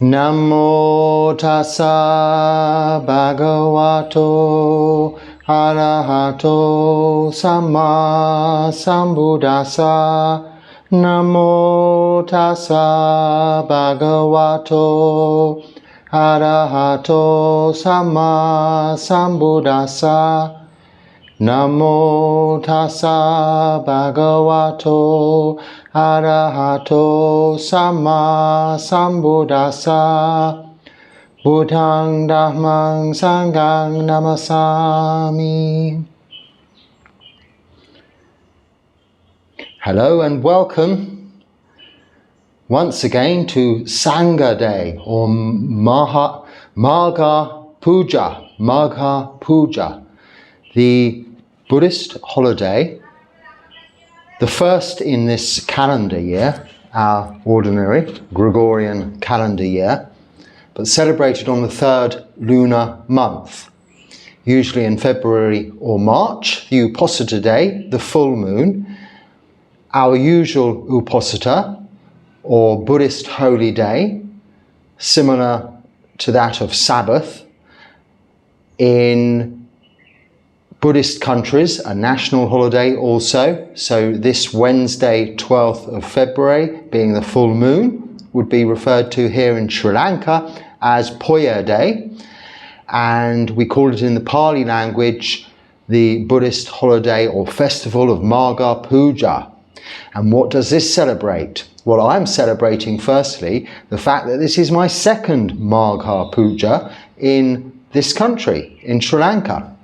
Namo tassa bhagavato arahato samma sambuddhassa. Namo tassa bhagavato arahato samma sambuddhassa. Namo tassa bhagavato arahato samma sambuddhassa. Buddhang dhammang sanghang namasami. Hello and welcome once again to Sangha Day or Māgha Pūjā, the Buddhist holiday, the first in this calendar year, our ordinary Gregorian calendar year, but celebrated on the third lunar month, usually in February or March. The Uposita day, the full moon, our usual Uposita or Buddhist holy day, similar to that of Sabbath, in Buddhist countries, a national holiday also. So this Wednesday, 12th of February, being the full moon, would be referred to here in Sri Lanka as Pūjā Day. And we call it in the Pali language the Buddhist holiday or festival of Māgha Pūjā. And what does this celebrate? Well, I'm celebrating firstly the fact that this is my second Māgha Pūjā in this country, in Sri Lanka.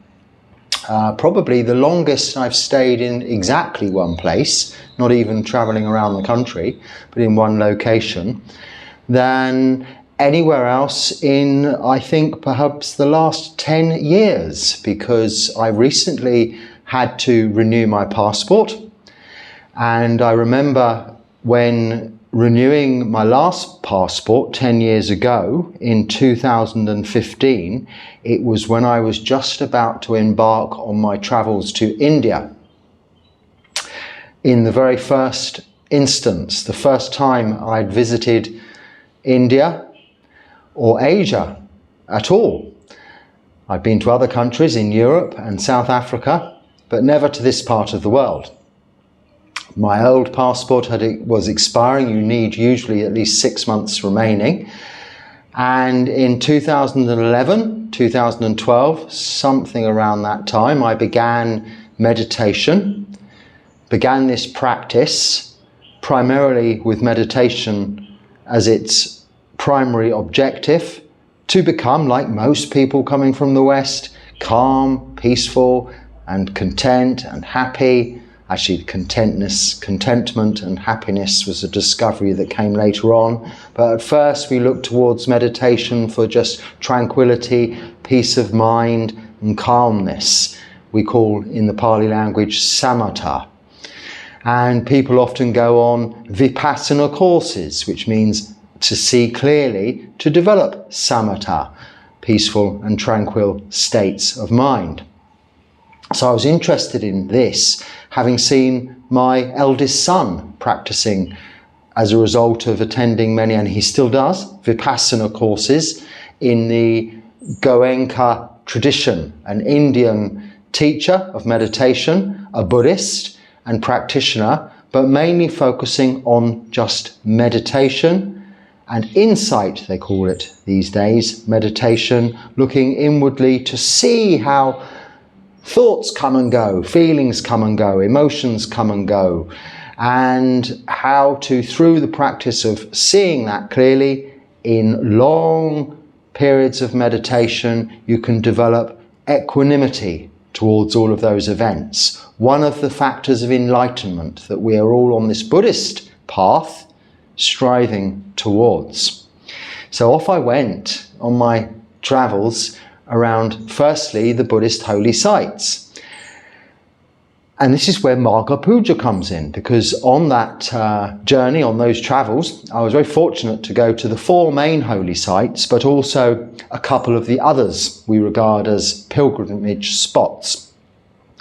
Probably the longest I've stayed in exactly one place, not even travelling around the country, but in one location, than anywhere else in, I think, perhaps the last 10 years, because I recently had to renew my passport. And I remember when renewing my last passport 10 years ago in 2015, it was when I was just about to embark on my travels to India. In the very first instance, the first time I'd visited India or Asia at all. I'd been to other countries in Europe and South Africa, but never to this part of the world. My old passport was expiring. You need usually at least 6 months remaining. And in 2011, 2012, something around that time, I began meditation, began this practice, primarily with meditation as its primary objective, to become, like most people coming from the West, calm, peaceful, and content and happy. Actually, contentment and happiness was a discovery that came later on. But at first we looked towards meditation for just tranquility, peace of mind and calmness. We call in the Pali language samatha. And people often go on vipassana courses, which means to see clearly, to develop samatha, peaceful and tranquil states of mind. So I was interested in this, having seen my eldest son practicing as a result of attending many, and he still does, vipassana courses in the Goenka tradition, an Indian teacher of meditation, a Buddhist and practitioner, but mainly focusing on just meditation and insight, they call it these days, meditation, looking inwardly to see how thoughts come and go, feelings come and go, emotions come and go, and how to, through the practice of seeing that clearly in long periods of meditation, you can develop equanimity towards all of those events. One of the factors of enlightenment that we are all on this Buddhist path striving towards. So off I went on my travels around, firstly, the Buddhist holy sites. And this is where Māgha Pūjā comes in, because on that journey, on those travels, I was very fortunate to go to the 4 main holy sites, but also a couple of the others we regard as pilgrimage spots.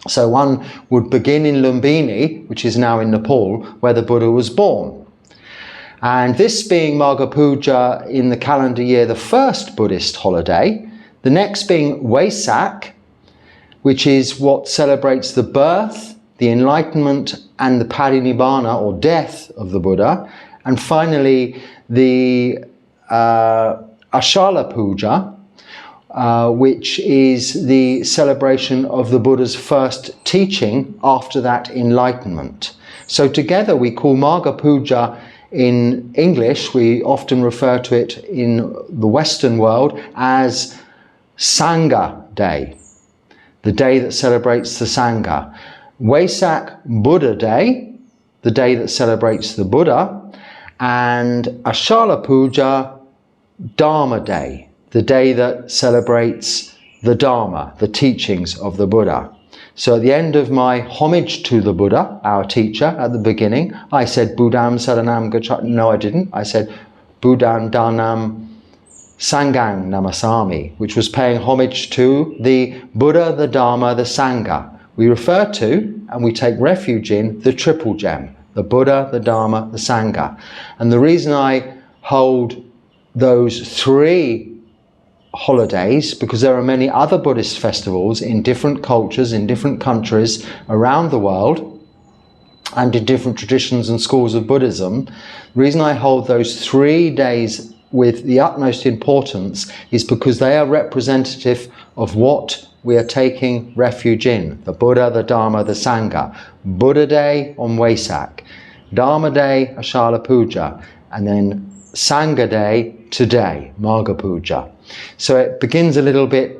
So one would begin in Lumbini, which is now in Nepal, where the Buddha was born. And this being Māgha Pūjā in the calendar year, the first Buddhist holiday, the next being Wesak, which is what celebrates the birth, the enlightenment and the parinibbana or death of the Buddha. And finally, the Ashala Pūjā, which is the celebration of the Buddha's first teaching after that enlightenment. So together we call Māgha Pūjā in English, we often refer to it in the Western world as Sangha Day, the day that celebrates the Sangha. Wesak Buddha Day, the day that celebrates the Buddha, and Ashala Pūjā Dharma Day, the day that celebrates the Dharma, the teachings of the Buddha. So at the end of my homage to the Buddha, our teacher, at the beginning, I said Buddham Saranam Gacchami. No, I didn't. I said Buddham Dhanam Sangham Namasami, which was paying homage to the Buddha, the Dharma, the Sangha. We refer to and we take refuge in the triple gem, the Buddha, the Dharma, the Sangha. And the reason I hold those three holidays, because there are many other Buddhist festivals in different cultures, in different countries around the world, and in different traditions and schools of Buddhism. The reason I hold those 3 days with the utmost importance is because they are representative of what we are taking refuge in: the Buddha, the Dharma, the Sangha. Buddha Day on Wesak, Dharma Day, Ashala Pūjā, and then Sangha Day today, Māgha Pūjā. So it begins a little bit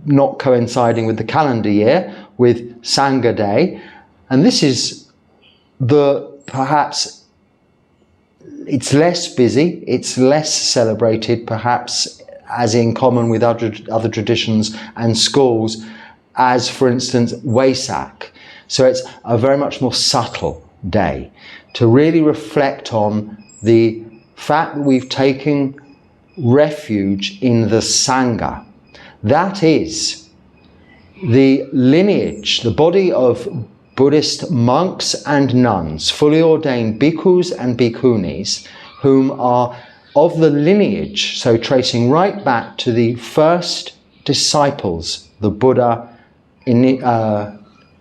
not coinciding with the calendar year, with Sangha Day, and this is perhaps it's less busy, it's less celebrated perhaps as in common with other traditions and schools as, for instance, Wesak. So it's a very much more subtle day to really reflect on the fact that we've taken refuge in the Sangha. That is the lineage, the body of Buddhist monks and nuns, fully ordained bhikkhus and bhikkhunis, whom are of the lineage, so tracing right back to the first disciples the Buddha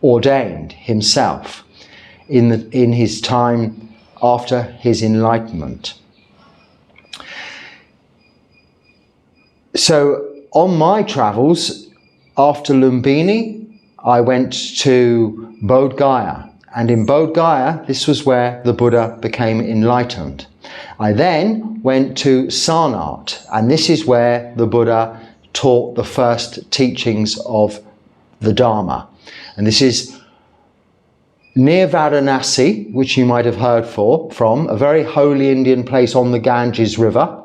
ordained himself in his time after his enlightenment. So on my travels after Lumbini, I went to Bodh Gaya, and in Bodh Gaya this was where the Buddha became enlightened. I then went to Sarnath, and this is where the Buddha taught the first teachings of the Dharma. And this is near Varanasi, which you might have heard from, a very holy Indian place on the Ganges River.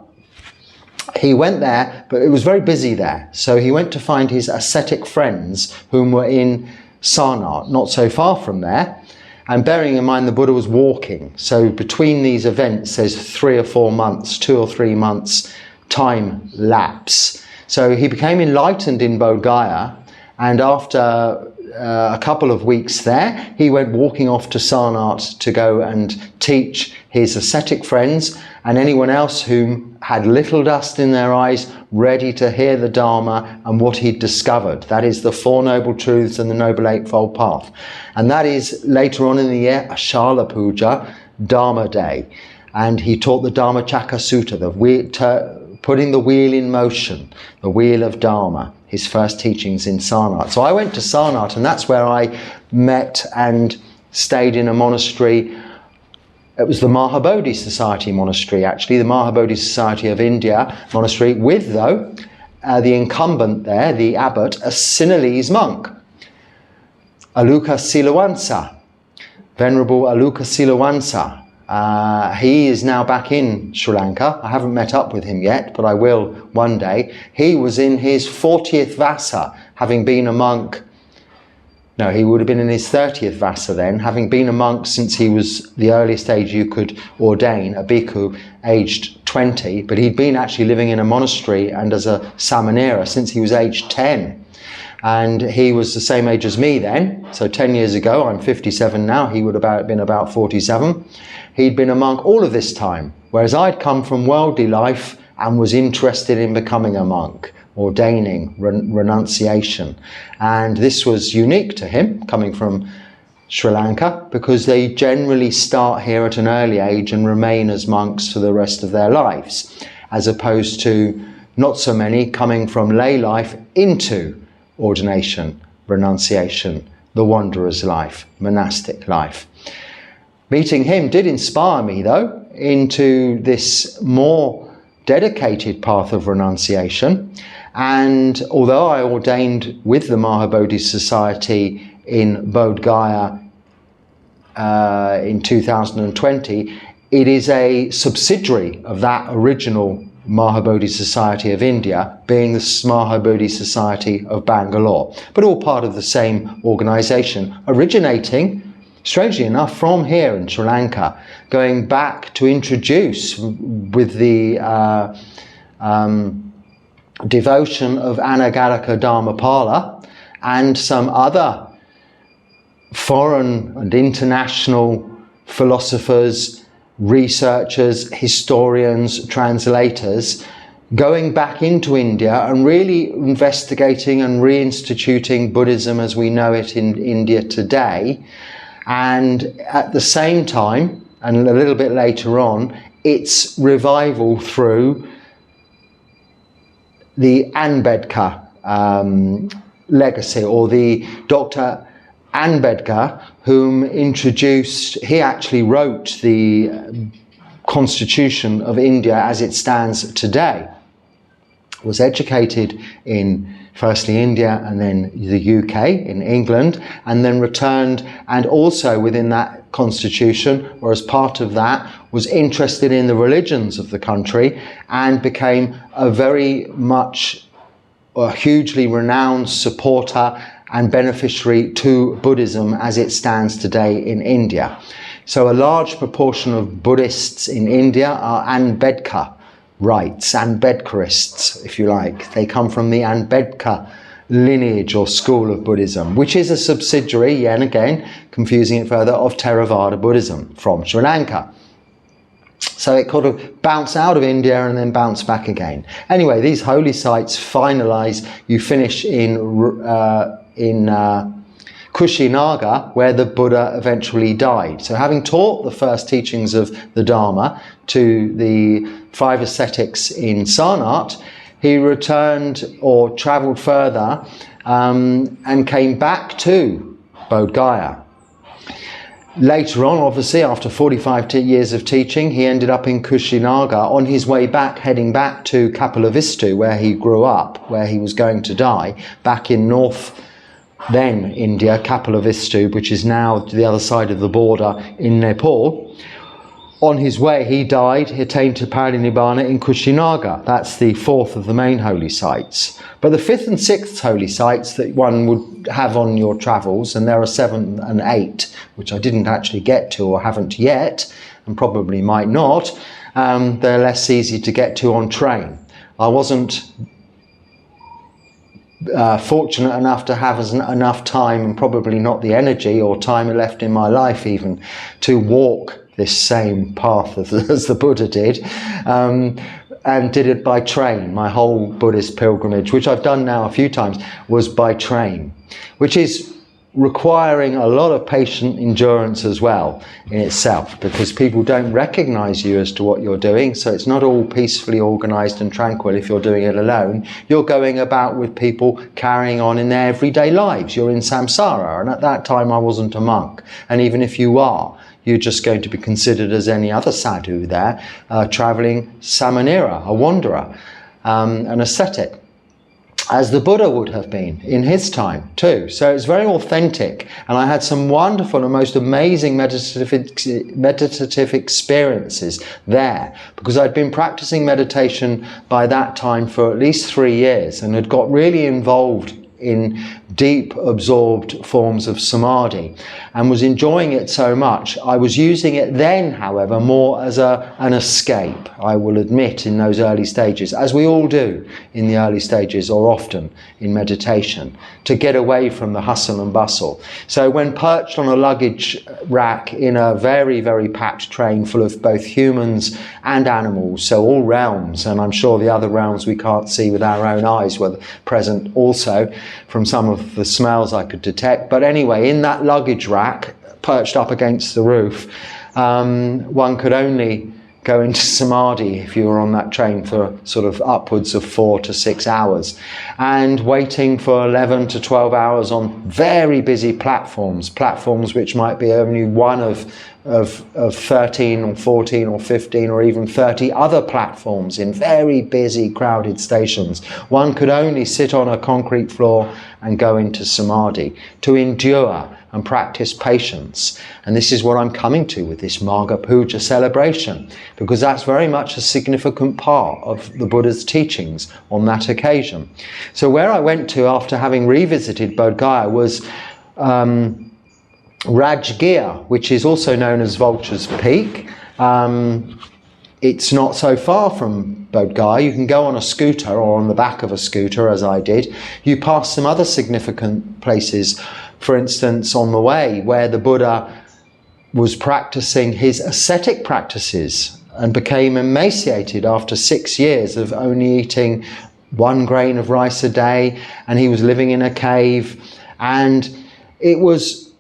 He went there, but it was very busy there. So he went to find his ascetic friends whom were in Sarnath, not so far from there. And bearing in mind the Buddha was walking, so between these events there's 3 or 4 months, 2 or 3 months time lapse. So he became enlightened in Bodh Gaya, and after a couple of weeks there, he went walking off to Sarnath to go and teach his ascetic friends and anyone else whom had little dust in their eyes, ready to hear the Dharma and what he'd discovered. That is the Four Noble Truths and the Noble Eightfold Path. And that is later on in the year, Ashala Pūjā, Dharma Day. And he taught the Dhammacakka Sutta, putting the wheel in motion, the wheel of Dharma, his first teachings in Sarnath. So I went to Sarnath, and that's where I met and stayed in a monastery. It was the Mahabodhi Society monastery, actually, the Mahabodhi Society of India monastery, with, though, the incumbent there, the abbot, a Sinhalese monk, Aluka Silawansa, Venerable Aluka Silawansa. He is now back in Sri Lanka. I haven't met up with him yet, but I will one day. He was in his 40th Vassa, having been a monk. No, he would have been in his 30th Vassa then, having been a monk since he was the earliest age you could ordain, a bhikkhu, aged 20, but he'd been actually living in a monastery and as a samanera since he was aged 10. and he was the same age as me then, so 10 years ago. I'm 57 now, he would have been about 47. He'd been a monk all of this time, whereas I'd come from worldly life and was interested in becoming a monk, ordaining, renunciation. And this was unique to him, coming from Sri Lanka, because they generally start here at an early age and remain as monks for the rest of their lives, as opposed to not so many coming from lay life into ordination, renunciation, the wanderer's life, monastic life. Meeting him did inspire me, though, into this more dedicated path of renunciation. And although I ordained with the Māgha Bodhi Society in Bodh Gaya in 2020, it is a subsidiary of that original Māgha Bodhi Society of India, being the Māgha Bodhi Society of Bangalore, but all part of the same organisation, originating, strangely enough, from here in Sri Lanka, going back to introduce, with the devotion of Anagarika Dharmapala and some other foreign and international philosophers, researchers, historians, translators, going back into India and really investigating and reinstituting Buddhism as we know it in India today. And at the same time, and a little bit later on, its revival through the Ambedkar legacy, or the Dr. Ambedkar, whom introduced, he actually wrote the Constitution of India as it stands today. Was educated in firstly India and then the UK, in England, and then returned, and also within that constitution, or as part of that, was interested in the religions of the country and became a very much a hugely renowned supporter and beneficiary to Buddhism as it stands today in India. So a large proportion of Buddhists in India are Ambedkar rights, Ambedkarists, if you like. They come from the Ambedkar lineage or school of Buddhism, which is a subsidiary, yet again, confusing it further, of Theravada Buddhism from Sri Lanka. So it kind of bounced out of India and then bounced back again. Anyway, these holy sites finalize, you finish in Kushinagar, where the Buddha eventually died. So having taught the first teachings of the Dharma to the 5 ascetics in Sarnath, he returned or travelled further and came back to Bodh Gaya. Later on, obviously, after 45 years of teaching, he ended up in Kushinagar on his way back, heading back to Kapilavastu, where he grew up, where he was going to die, back in north, then India, Kapilavastu, which is now to the other side of the border in Nepal. On his way, he died, he attained to Parinibbana in Kushinagar. That's the 4th of the main holy sites. But the 5th and 6th holy sites that one would have on your travels, and there are 7 and 8, which I didn't actually get to or haven't yet, and probably might not, they're less easy to get to on train. I wasn't fortunate enough to have enough time, and probably not the energy or time left in my life even, to walk this same path as the Buddha did, and did it by train. My whole Buddhist pilgrimage, which I've done now a few times, was by train, which is requiring a lot of patient endurance as well in itself, because people don't recognize you as to what you're doing. So it's not all peacefully organized and tranquil if you're doing it alone. You're going about with people carrying on in their everyday lives. You're in samsara, and at that time I wasn't a monk. And even if you are, you're just going to be considered as any other sadhu there, traveling samanera, a wanderer, an ascetic, as the Buddha would have been in his time too. So it's very authentic, and I had some wonderful and most amazing meditative experiences there, because I'd been practicing meditation by that time for at least 3 years and had got really involved in deep absorbed forms of samadhi, and was enjoying it so much. I was using it then, however, more as an escape, I will admit, in those early stages, as we all do in the early stages or often in meditation, to get away from the hustle and bustle. So when perched on a luggage rack in a very, very packed train full of both humans and animals, so all realms, and I'm sure the other realms we can't see with our own eyes were present also from some of the smells I could detect. But anyway, in that luggage rack, perched up against the roof, one could only go into samadhi if you were on that train for sort of upwards of 4 to 6 hours, and waiting for 11 to 12 hours on very busy platforms which might be only one of 13 or 14 or 15 or even 30 other platforms in very busy crowded stations. One could only sit on a concrete floor and go into samadhi, to endure and practice patience. And this is what I'm coming to with this Māgha Pūjā celebration, because that's very much a significant part of the Buddha's teachings on that occasion. So where I went to after having revisited Bodh Gaya was Rajgir, which is also known as Vulture's Peak. It's not so far from Bodh Gaya. You can go on a scooter or on the back of a scooter, as I did. You pass some other significant places, for instance, on the way where the Buddha was practicing his ascetic practices and became emaciated after 6 years of only eating 1 grain of rice a day, and he was living in a cave. And it was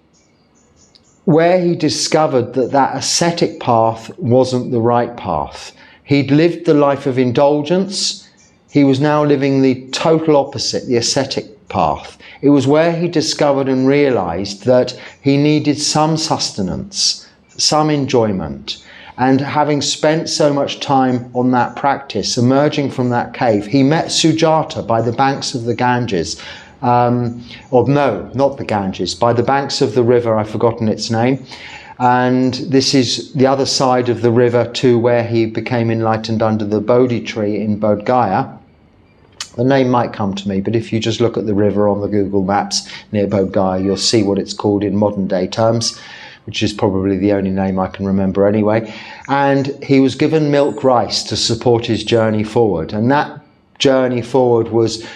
where he discovered that that ascetic path wasn't the right path. He'd lived the life of indulgence. He was now living the total opposite, the ascetic path. It was where he discovered and realized that he needed some sustenance, some enjoyment. And having spent so much time on that practice, emerging from that cave, he met Sujata by the banks of the Ganges. Or no, not the Ganges, by the banks of the river, I've forgotten its name. And this is the other side of the river to where he became enlightened under the Bodhi tree in Bodh Gaya. The name might come to me, but if you just look at the river on the Google Maps near Bodh Gaya, you'll see what it's called in modern day terms, which is probably the only name I can remember anyway. And he was given milk rice to support his journey forward. And that journey forward was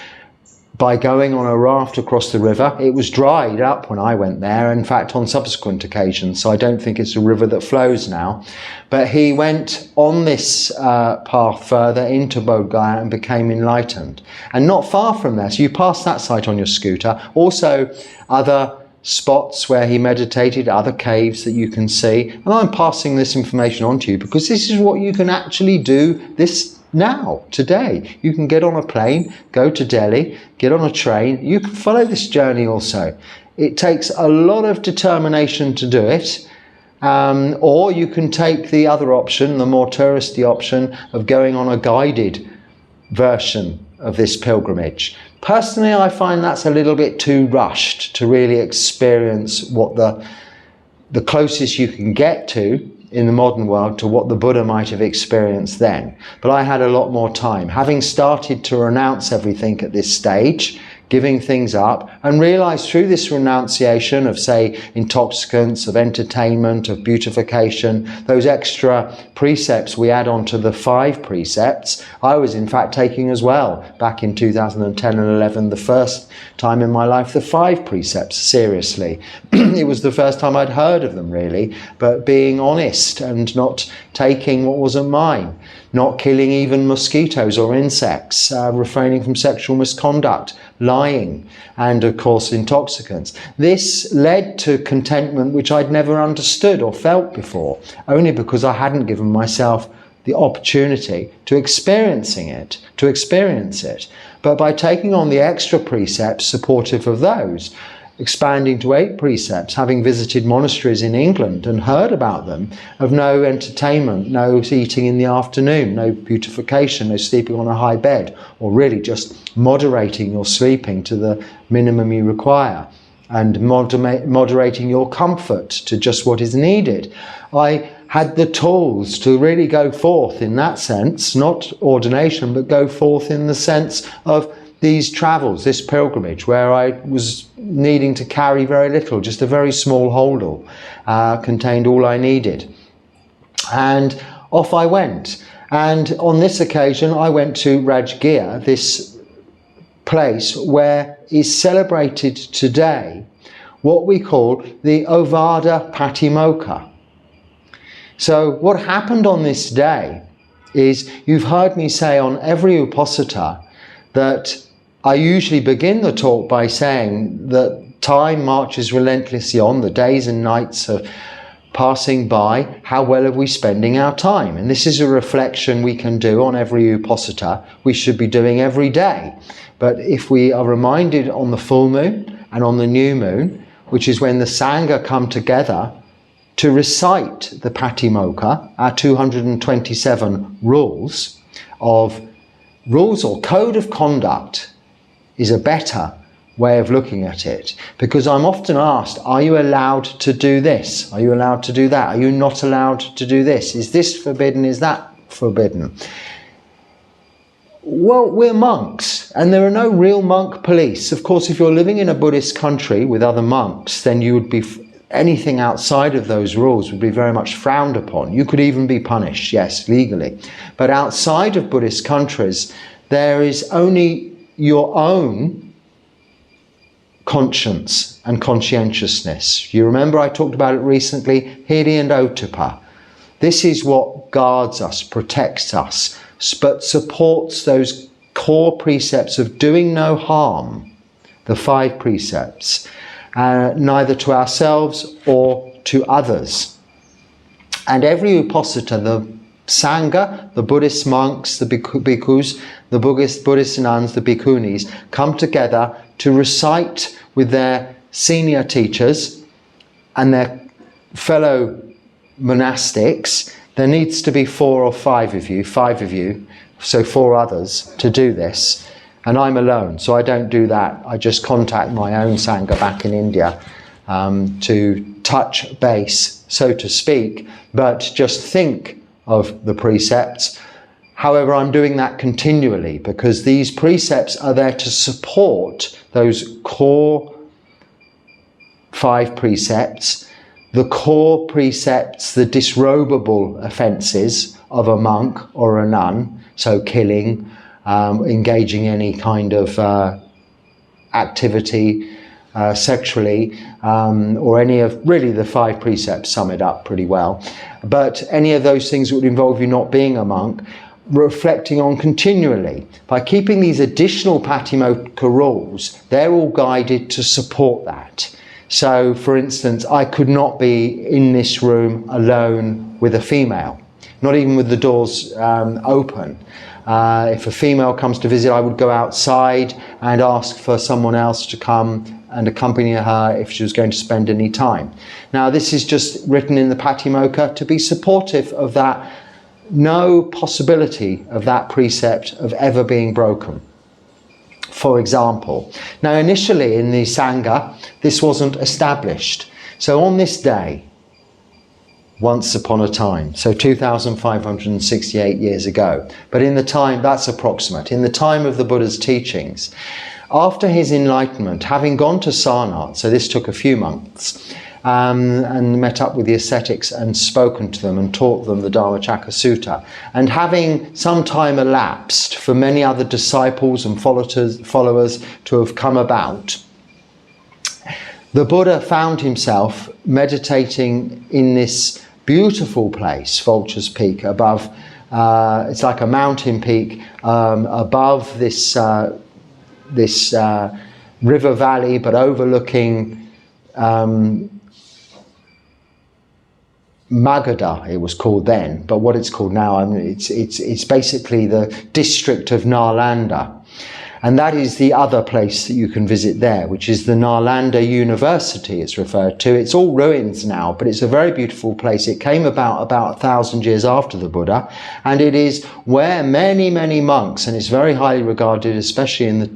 by going on a raft across the river. It was dried up when I went there, in fact on subsequent occasions, so I don't think it's a river that flows now. But he went on this path further into Bodh Gaya and became enlightened. And not far from there, so you pass that site on your scooter, also other spots where he meditated, other caves that you can see. And I'm passing this information on to you because this is what you can actually do now, today. You can get on a plane, go to Delhi, get on a train. You can follow this journey also. It takes a lot of determination to do it. Or you can take the other option, the more touristy option of going on a guided version of this pilgrimage. Personally, I find that's a little bit too rushed to really experience what the closest you can get to in the modern world to what the Buddha might have experienced then. But I had a lot more time. Having started to renounce everything at this stage, giving things up, and realized through this renunciation of, say, intoxicants, of entertainment, of beautification, those extra precepts we add on to the 5 precepts, I was in fact taking as well, back in 2010 and 11, the first time in my life, the 5 precepts seriously. It was the first time I'd heard of them really, but being honest and not taking what wasn't mine, not killing even mosquitoes or insects, refraining from sexual misconduct, lying, and of course intoxicants. This led to contentment which I'd never understood or felt before, only because I hadn't given myself the opportunity to experience it. But by taking on the extra precepts supportive of those, expanding to 8 precepts, having visited monasteries in England and heard about them, of no entertainment, no eating in the afternoon, no beautification, no sleeping on a high bed, or really just moderating your sleeping to the minimum you require, and moderating your comfort to just what is needed. I had the tools to really go forth in that sense, not ordination, but go forth in the sense of these travels, this pilgrimage, where I was needing to carry very little, just a very small holdall, contained all I needed. And off I went. And on this occasion, I went to Rajgir, this place where is celebrated today what we call the Ovada Patimokkha. So what happened on this day is, you've heard me say on every Uposatha that I usually begin the talk by saying that time marches relentlessly on, the days and nights are passing by, how well are we spending our time? And this is a reflection we can do on every Uposatha, we should be doing every day. But if we are reminded on the full moon and on the new moon, which is when the Sangha come together to recite the Patimokkha, our 227 rules or code of conduct, is a better way of looking at it. Because I'm often asked, are you allowed to do this? Are you allowed to do that? Are you not allowed to do this? Is this forbidden? Is that forbidden? Well, we're monks, and there are no real monk police. Of course, if you're living in a Buddhist country with other monks, then you would be, anything outside of those rules would be very much frowned upon. You could even be punished, yes, legally. But outside of Buddhist countries, there is only your own conscience and conscientiousness. You remember I talked about it recently, hiri and ottappa. This is what guards us, protects us, but supports those core precepts of doing no harm, the 5 precepts, neither to ourselves or to others. And every Uposatha, the Sangha, the Buddhist monks, the bhikkhus, the Buddhist nuns, the bhikkhunis, come together to recite with their senior teachers and their fellow monastics. There needs to be 4 or 5 of you, so 4 others to do this. And I'm alone, so I don't do that. I just contact my own Sangha back in India to touch base, so to speak, but just think of the precepts. However, I'm doing that continually because these precepts are there to support those core 5 precepts, the core precepts, the disrobable offences of a monk or a nun, so killing, engaging any kind of activity sexually, or any of, really the 5 precepts sum it up pretty well. But any of those things that would involve you not being a monk, reflecting on continually. By keeping these additional Patimokkha rules, they're all guided to support that. So, for instance, I could not be in this room alone with a female, not even with the doors open. If a female comes to visit, I would go outside and ask for someone else to come and accompany her if she was going to spend any time. Now, this is just written in the Patimokkha to be supportive of that, no possibility of that precept of ever being broken. For example, now initially in the Sangha, this wasn't established. So on this day, once upon a time, so 2,568 years ago, but in the time, that's approximate, in the time of the Buddha's teachings, after his enlightenment, having gone to Sarnath, so this took a few months, and met up with the ascetics and spoken to them and taught them the Dhammacakka Sutta, and having some time elapsed for many other disciples and followers to have come about, the Buddha found himself meditating in this beautiful place, Vulture's Peak, above, it's like a mountain peak, above this river valley, but overlooking Māgha, it was called then, but what it's called now, I mean, it's basically the district of Nalanda. And that is the other place that you can visit there, which is the Nalanda University, it's referred to. It's all ruins now, but it's a very beautiful place. It came about 1,000 years after the Buddha, and it is where many, many monks, and it's very highly regarded, especially in the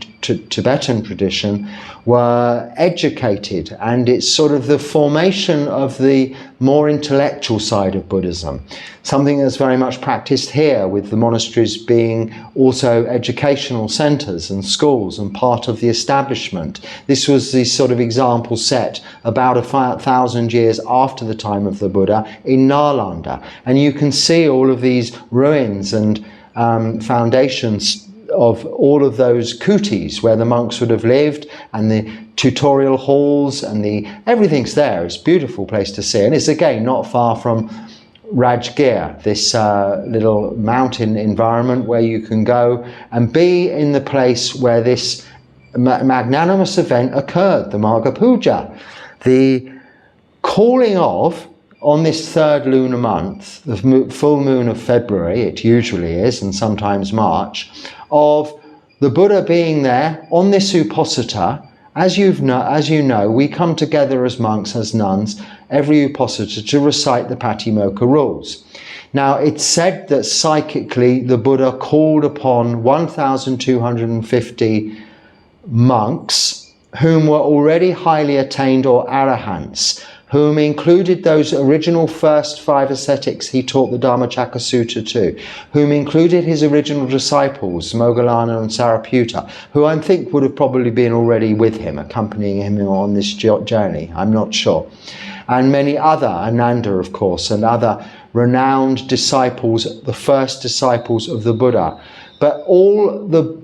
Tibetan tradition, were educated. And it's sort of the formation of the more intellectual side of Buddhism, something that's very much practiced here, with the monasteries being also educational centres and schools and part of the establishment. This was the sort of example set about 1,000 years after the time of the Buddha in Nalanda. And you can see all of these ruins and foundations of all of those kutis where the monks would have lived, and the tutorial halls, and everything's there. It's a beautiful place to see, and it's again not far from Rajgir, this little mountain environment where you can go and be in the place where this magnanimous event occurred, the Māgha Pūjā, the calling of, on this third lunar month, the full moon of February, it usually is, and sometimes March, of the Buddha being there on this Uposatha. As you know, we come together as monks, as nuns, every Uposatha to recite the Patimokkha rules. Now, it's said that psychically the Buddha called upon 1,250 monks whom were already highly attained or arahants, whom included those original first 5 ascetics he taught the Dhammacakka Sutta to, whom included his original disciples, Moggallana and Sariputta, who I think would have probably been already with him, accompanying him on this journey, I'm not sure. And many other, Ananda of course, and other renowned disciples, the first disciples of the Buddha. But all the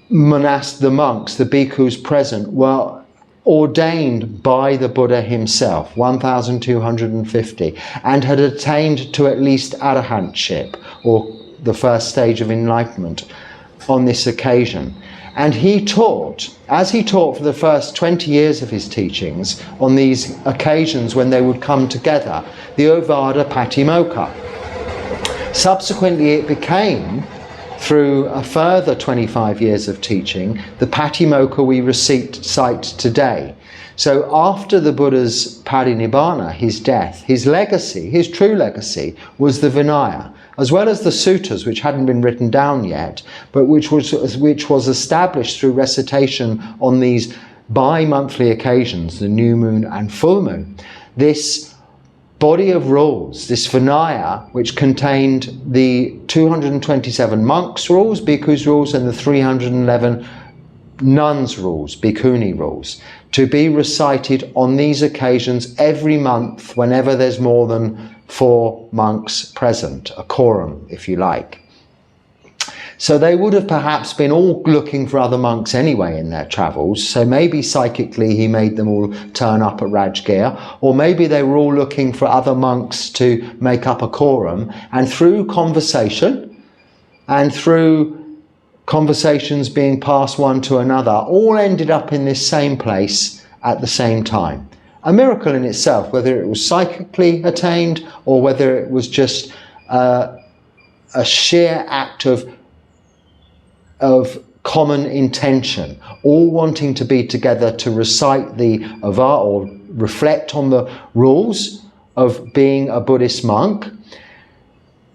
monks, the bhikkhus present, were ordained by the Buddha himself, 1,250, and had attained to at least arahantship, or the first stage of enlightenment, on this occasion. And he taught, as he taught for the first 20 years of his teachings, on these occasions when they would come together, the Ovada Patimokkha. Subsequently it became, through a further 25 years of teaching, the Patimokkha we recite today. So after the Buddha's parinibbana, his death, his legacy, his true legacy, was the Vinaya, as well as the suttas, which hadn't been written down yet, but which was established through recitation on these bi-monthly occasions, the new moon and full moon. This body of rules, this Vinaya, which contained the 227 monks' rules, bhikkhus' rules, and the 311 nuns' rules, bhikkhuni rules, to be recited on these occasions every month whenever there's more than 4 monks present, a quorum, if you like. So they would have perhaps been all looking for other monks anyway in their travels, so maybe psychically he made them all turn up at Rajgir, or maybe they were all looking for other monks to make up a quorum, and through conversation, and through conversations being passed one to another, all ended up in this same place at the same time. A miracle in itself, whether it was psychically attained, or whether it was just a sheer act of common intention, all wanting to be together to recite the Avada, or reflect on the rules of being a Buddhist monk,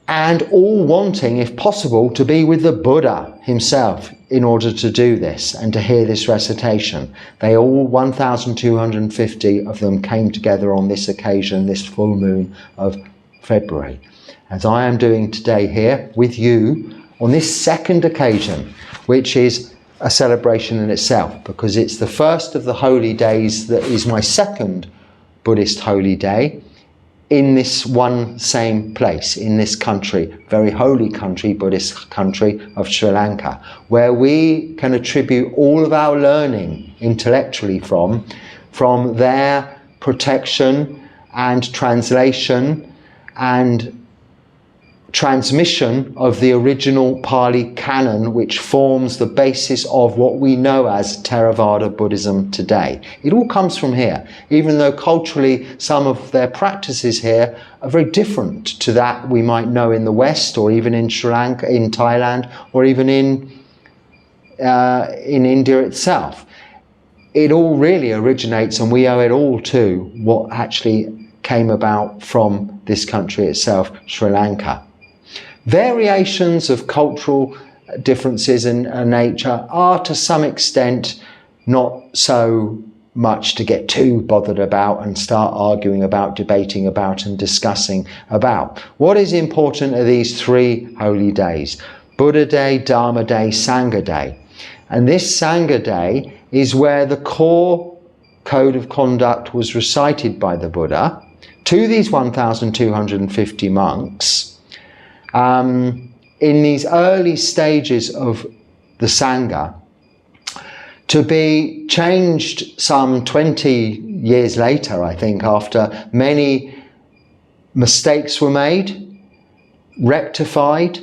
and all wanting, if possible, to be with the Buddha himself in order to do this and to hear this recitation. They all, 1,250 of them, came together on this occasion, this full moon of February, as I am doing today here with you on this second occasion, which is a celebration in itself, because it's the first of the holy days that is my second Buddhist holy day in this one same place, in this country, very holy country, Buddhist country of Sri Lanka, where we can attribute all of our learning intellectually from their protection and translation and transmission of the original Pali canon, which forms the basis of what we know as Theravada Buddhism today. It all comes from here, even though culturally some of their practices here are very different to that we might know in the West, or even in Sri Lanka, in Thailand, or even in India itself. It all really originates, and we owe it all to what actually came about from this country itself, Sri Lanka. Variations of cultural differences in nature are to some extent not so much to get too bothered about and start arguing about, debating about and discussing about. What is important are these 3 holy days: Buddha Day, Dharma Day, Sangha Day. And this Sangha Day is where the core code of conduct was recited by the Buddha to these 1,250 monks in these early stages of the Sangha, to be changed some 20 years later, I think, after many mistakes were made, rectified,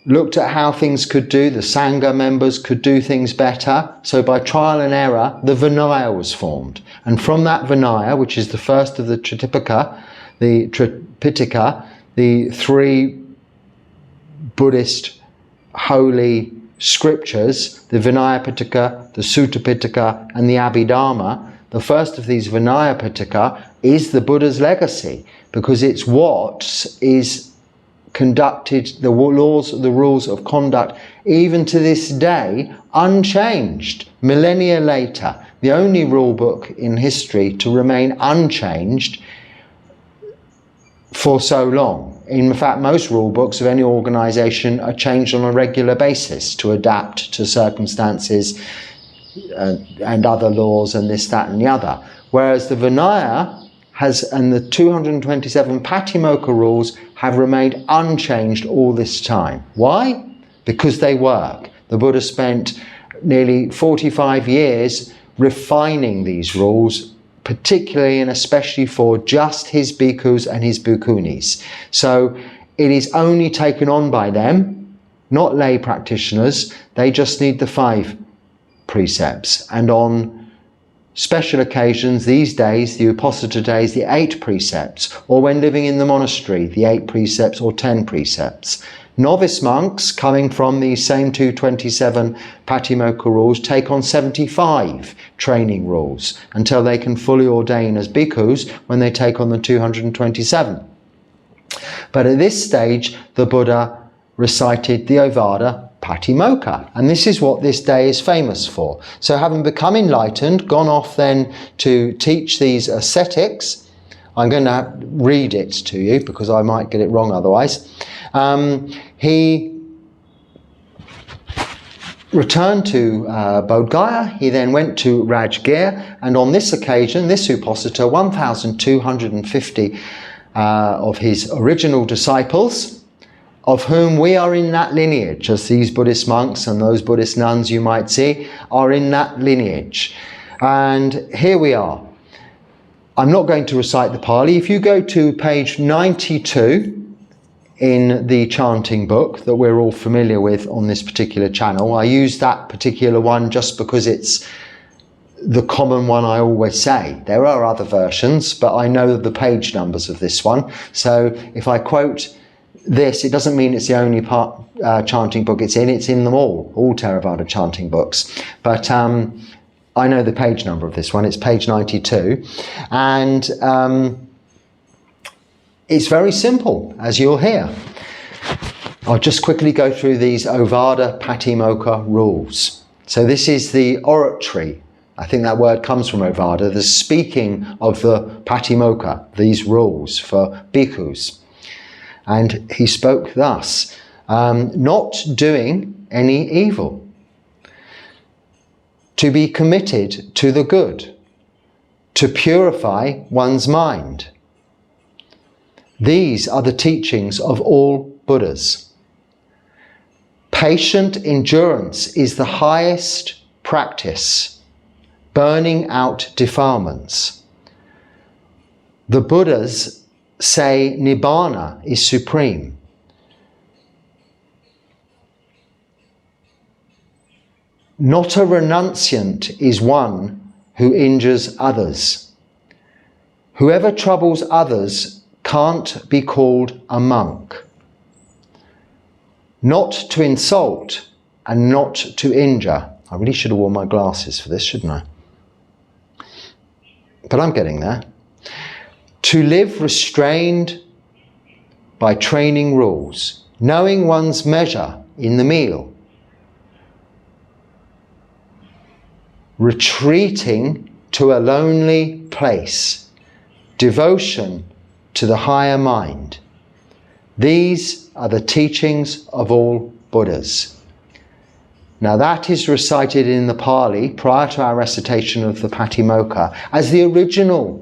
looked at how things could do, the Sangha members could do things better. So by trial and error, the Vinaya was formed. And from that Vinaya, which is the first of the Tripitaka, the 3 Buddhist holy scriptures, the Vinaya Pitaka, the Sutta Pitaka and the Abhidharma, the first of these Vinaya Pitaka is the Buddha's legacy, because it's what is conducted, the laws, the rules of conduct, even to this day, unchanged, millennia later. The only rule book in history to remain unchanged for so long. In fact, most rule books of any organisation are changed on a regular basis to adapt to circumstances and other laws and this, that and the other. Whereas the Vinaya and the 227 Patimokkha rules have remained unchanged all this time. Why? Because they work. The Buddha spent nearly 45 years refining these rules, particularly and especially for just his bhikkhus and his bhikkhunis. So it is only taken on by them, not lay practitioners. They just need the 5 precepts. And on special occasions, these days, the Uposatha days, the 8 precepts, or when living in the monastery, the 8 precepts or 10 precepts. Novice monks, coming from these same 227 Patimokkha rules, take on 75 training rules until they can fully ordain as bhikkhus when they take on the 227. But at this stage, the Buddha recited the Ovada Patimokkha, and this is what this day is famous for. So having become enlightened, gone off then to teach these ascetics, I'm going to read it to you because I might get it wrong otherwise. He returned to Bodh Gaya. He then went to Rajgir, and on this occasion, this Uposatha, 1,250 of his original disciples, of whom we are in that lineage, as these Buddhist monks and those Buddhist nuns you might see are in that lineage. And here we are. I'm not going to recite the Pali. If you go to page 92 in the chanting book that we're all familiar with on this particular channel, I use that particular one just because it's the common one I always say. There are other versions, but I know the page numbers of this one. So if I quote this, it doesn't mean it's the only chanting book it's in them all Theravada chanting books. But I know the page number of this one. It's page 92. And it's very simple, as you'll hear. I'll just quickly go through these Ovada Patimokkha rules. So this is the oratory. I think that word comes from Ovada, the speaking of the Patimokkha, these rules for bhikkhus. And he spoke thus: not doing any evil, to be committed to the good, to purify one's mind. These are the teachings of all Buddhas. Patient endurance is the highest practice, burning out defilements. The Buddhas say Nibbana is supreme. Not a renunciant is one who injures others. Whoever troubles others can't be called a monk. Not to insult and not to injure. I really should have worn my glasses for this, shouldn't I? But I'm getting there. To live restrained by training rules, knowing one's measure in the meal, retreating to a lonely place, devotion to the higher mind. These are the teachings of all Buddhas. Now that is recited in the Pali prior to our recitation of the Patimokkha as the original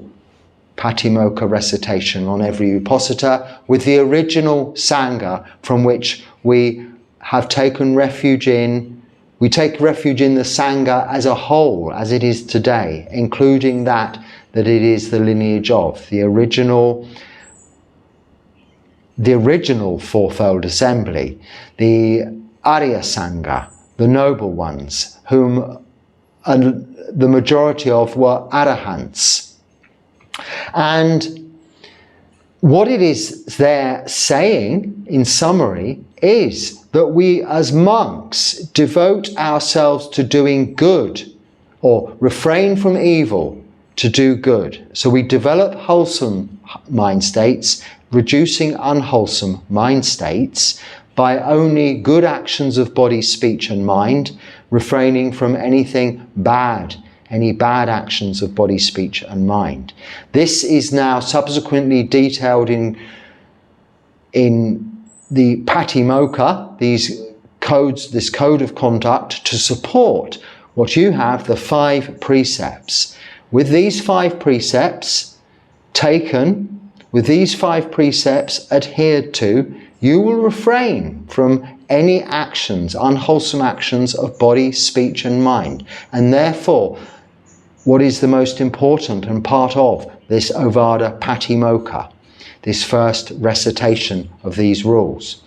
Patimokkha recitation on every Uposatha, with the original Sangha from which we have taken refuge in. We take refuge in the Sangha as a whole, as it is today, including that it is the lineage of the original fourfold assembly, the Arya Sangha, the noble ones, whom the majority of were Arahants. And what it is they're saying, in summary, is that we as monks devote ourselves to doing good, or refrain from evil to do good. So we develop wholesome mind states, reducing unwholesome mind states by only good actions of body, speech and mind, refraining from anything bad, any bad actions of body, speech and mind. This is now subsequently detailed in the Patimokkha, this code of conduct to support what you have, the 5 precepts. With these 5 precepts taken, with these 5 precepts adhered to, you will refrain from any actions, unwholesome actions of body, speech and mind. And therefore, what is the most important and part of this Ovada Patimokkha, this first recitation of these rules,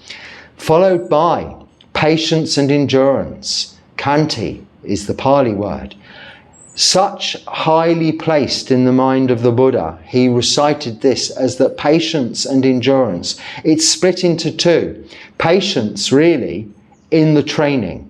followed by patience and endurance. Khanti is the Pali word. Such highly placed in the mind of the Buddha, he recited this as that patience and endurance. It's split into 2. Patience really in the training,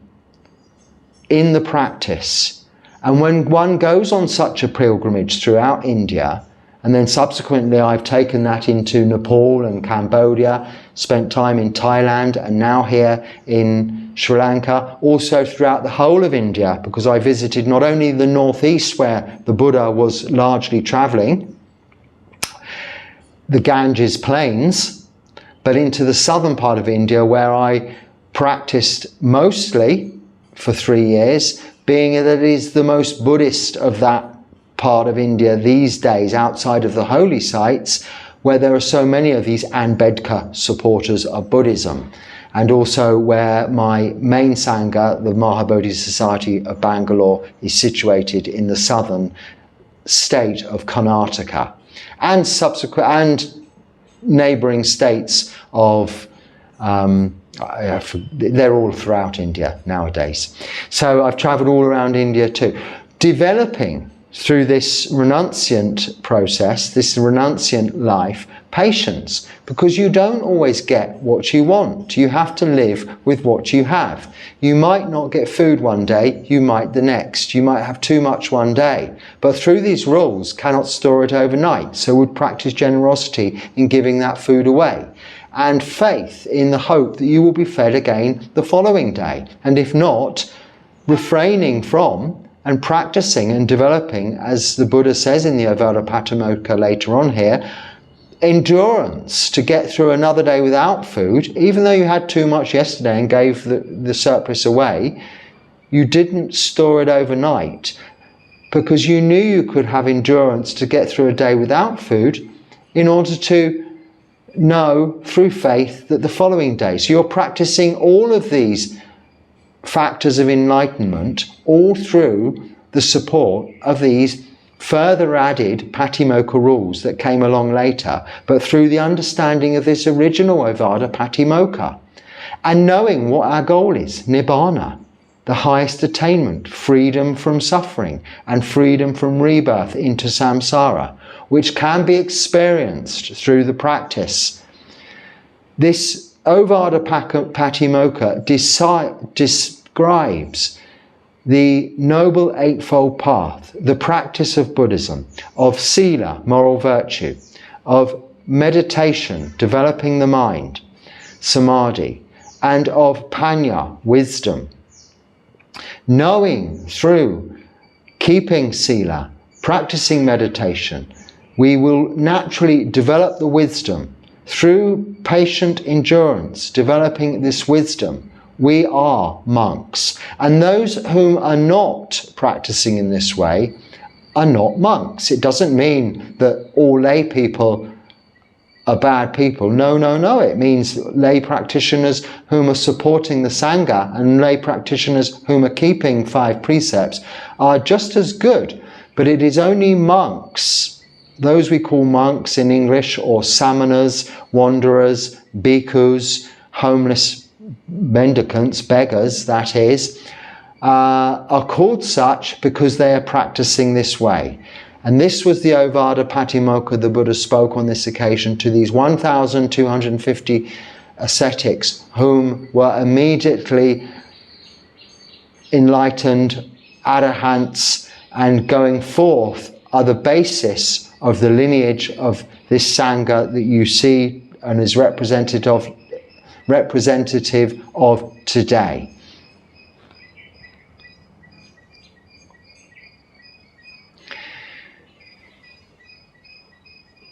in the practice. And when one goes on such a pilgrimage throughout India, and then subsequently I've taken that into Nepal and Cambodia, spent time in Thailand and now here in Sri Lanka, also throughout the whole of India, because I visited not only the northeast where the Buddha was largely travelling, the Ganges plains, but into the southern part of India where I practiced mostly for 3 years, being that it is the most Buddhist of that part of India these days, outside of the holy sites, where there are so many of these Ambedkar supporters of Buddhism, and also where my main Sangha, the Māgha Society of Bangalore, is situated in the southern state of Karnataka, and neighbouring states of they're all throughout India nowadays. So I've travelled all around India too, developing through this renunciant process, this renunciant life, patience, because you don't always get what you want. You have to live with what you have. You might not get food one day, you might the next. You might have too much one day. But through these rules, cannot store it overnight. So would practice generosity in giving that food away. And faith in the hope that you will be fed again the following day. And if not, refraining from and practicing and developing, as the Buddha says in the Ovada Patimokkha later on here, endurance to get through another day without food. Even though you had too much yesterday and gave the surplus away, you didn't store it overnight because you knew you could have endurance to get through a day without food in order to know through faith that the following day. So you're practicing all of these factors of enlightenment all through the support of these further added Patimokkha rules that came along later, but through the understanding of this original Ovada Patimokkha, and knowing what our goal is, Nibbana, the highest attainment, freedom from suffering and freedom from rebirth into samsara, which can be experienced through the practice. This Ovada Patimokkha describes the Noble Eightfold Path, the practice of Buddhism, of sila, moral virtue, of meditation, developing the mind, samadhi, and of panya, wisdom. Knowing through keeping sila, practicing meditation, we will naturally develop the wisdom through patient endurance, developing this wisdom. We are monks. And those whom are not practicing in this way are not monks. It doesn't mean that all lay people are bad people. No, no, no. It means lay practitioners whom are supporting the Sangha and lay practitioners whom are keeping 5 precepts are just as good. But it is only monks, those we call monks in English, or samanas, wanderers, bhikkhus, homeless mendicants, beggars, that is, are called such because they are practicing this way. And this was the Ovada Patimokkha the Buddha spoke on this occasion to these 1,250 ascetics whom were immediately enlightened, arahants, and going forth are the basis of the lineage of this Sangha that you see and is representative of today.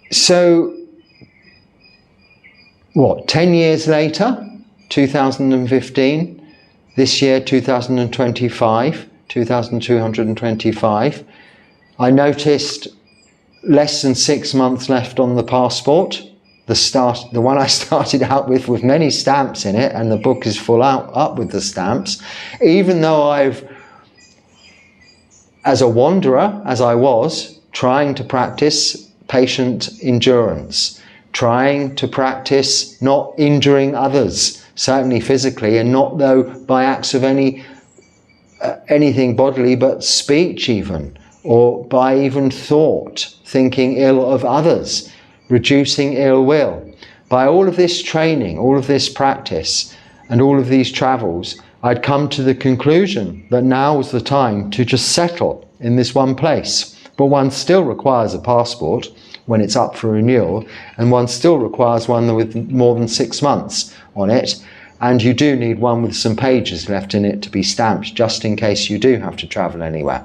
So, 10 years later, 2015, this year 2025, 2225, I noticed less than 6 months left on the passport. The one I started out with many stamps in it, and the book is full up with the stamps. Even though I've, as a wanderer, as I was, trying to practice patient endurance, trying to practice not injuring others, certainly physically, and not though by acts of anything bodily, but speech even, or by even thought, thinking ill of others, reducing ill will. By all of this training, all of this practice, and all of these travels, I'd come to the conclusion that now was the time to just settle in this one place. But one still requires a passport when it's up for renewal, and one still requires one with more than 6 months on it, and you do need one with some pages left in it to be stamped, just in case you do have to travel anywhere.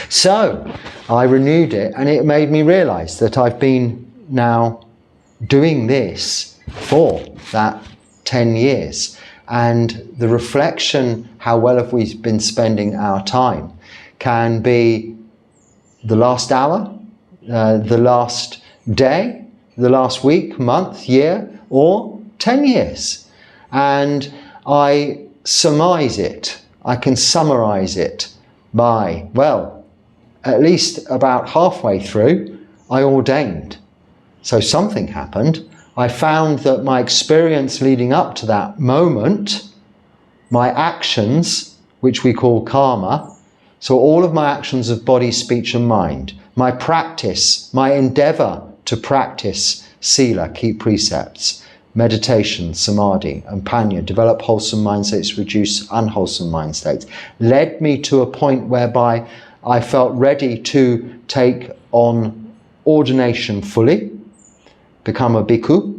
So I renewed it, and it made me realize that I've been now doing this for that 10 years, and the reflection, how well have we been spending our time, can be the last hour, the last day, the last week, month, year, or 10 years. And I surmise it, I can summarize it by, well, at least about halfway through, I ordained. So something happened. I found that my experience leading up to that moment, my actions, which we call karma, so all of my actions of body, speech and mind, my practice, my endeavor to practice sila, keep precepts, meditation, samadhi and panya, develop wholesome mind states, reduce unwholesome mind states, led me to a point whereby I felt ready to take on ordination fully, become a bhikkhu,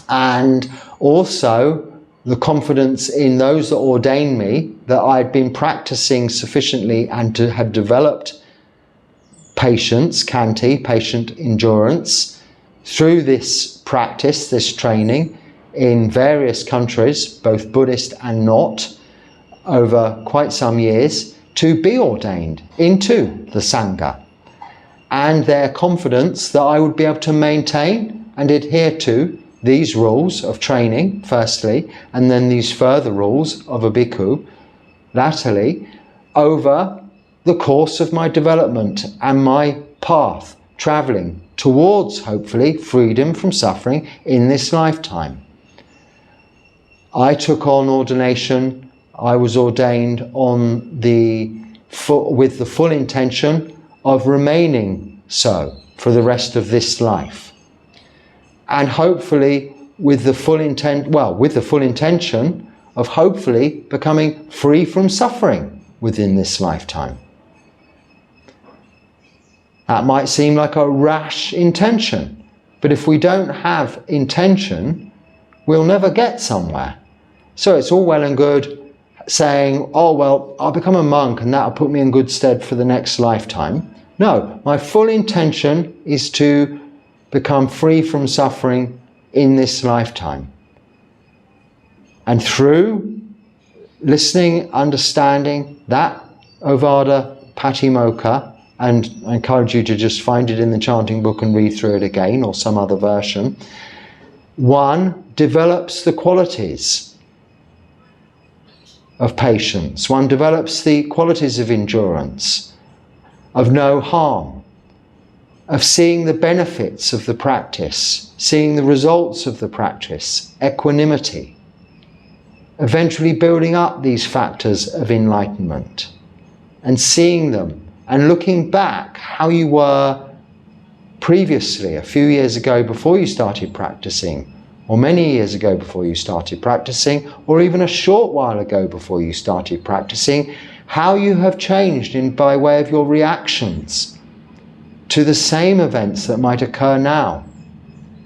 and also the confidence in those that ordained me that I'd been practicing sufficiently and to have developed patience, khanti, patient endurance, through this practice, this training in various countries, both Buddhist and not, over quite some years, to be ordained into the Sangha. And their confidence that I would be able to maintain and adhere to these rules of training, firstly, and then these further rules of a bhikkhu, latterly, over the course of my development and my path, travelling towards, hopefully, freedom from suffering in this lifetime. I took on ordination. I was ordained with the full intention of remaining so for the rest of this life. And hopefully with the full intention of hopefully becoming free from suffering within this lifetime. That might seem like a rash intention, but if we don't have intention, we'll never get somewhere. So it's all well and good saying, oh, well, I'll become a monk and that'll put me in good stead for the next lifetime. No, my full intention is to become free from suffering in this lifetime. And through listening, understanding that Ovada Patimokkha, and I encourage you to just find it in the chanting book and read through it again, or some other version, one develops the qualities of patience, one develops the qualities of endurance, of no harm, of seeing the benefits of the practice, seeing the results of the practice, equanimity, eventually building up these factors of enlightenment and seeing them and looking back how you were previously, a few years ago before you started practicing, or many years ago before you started practicing, or even a short while ago before you started practicing, how you have changed by way of your reactions to the same events that might occur now,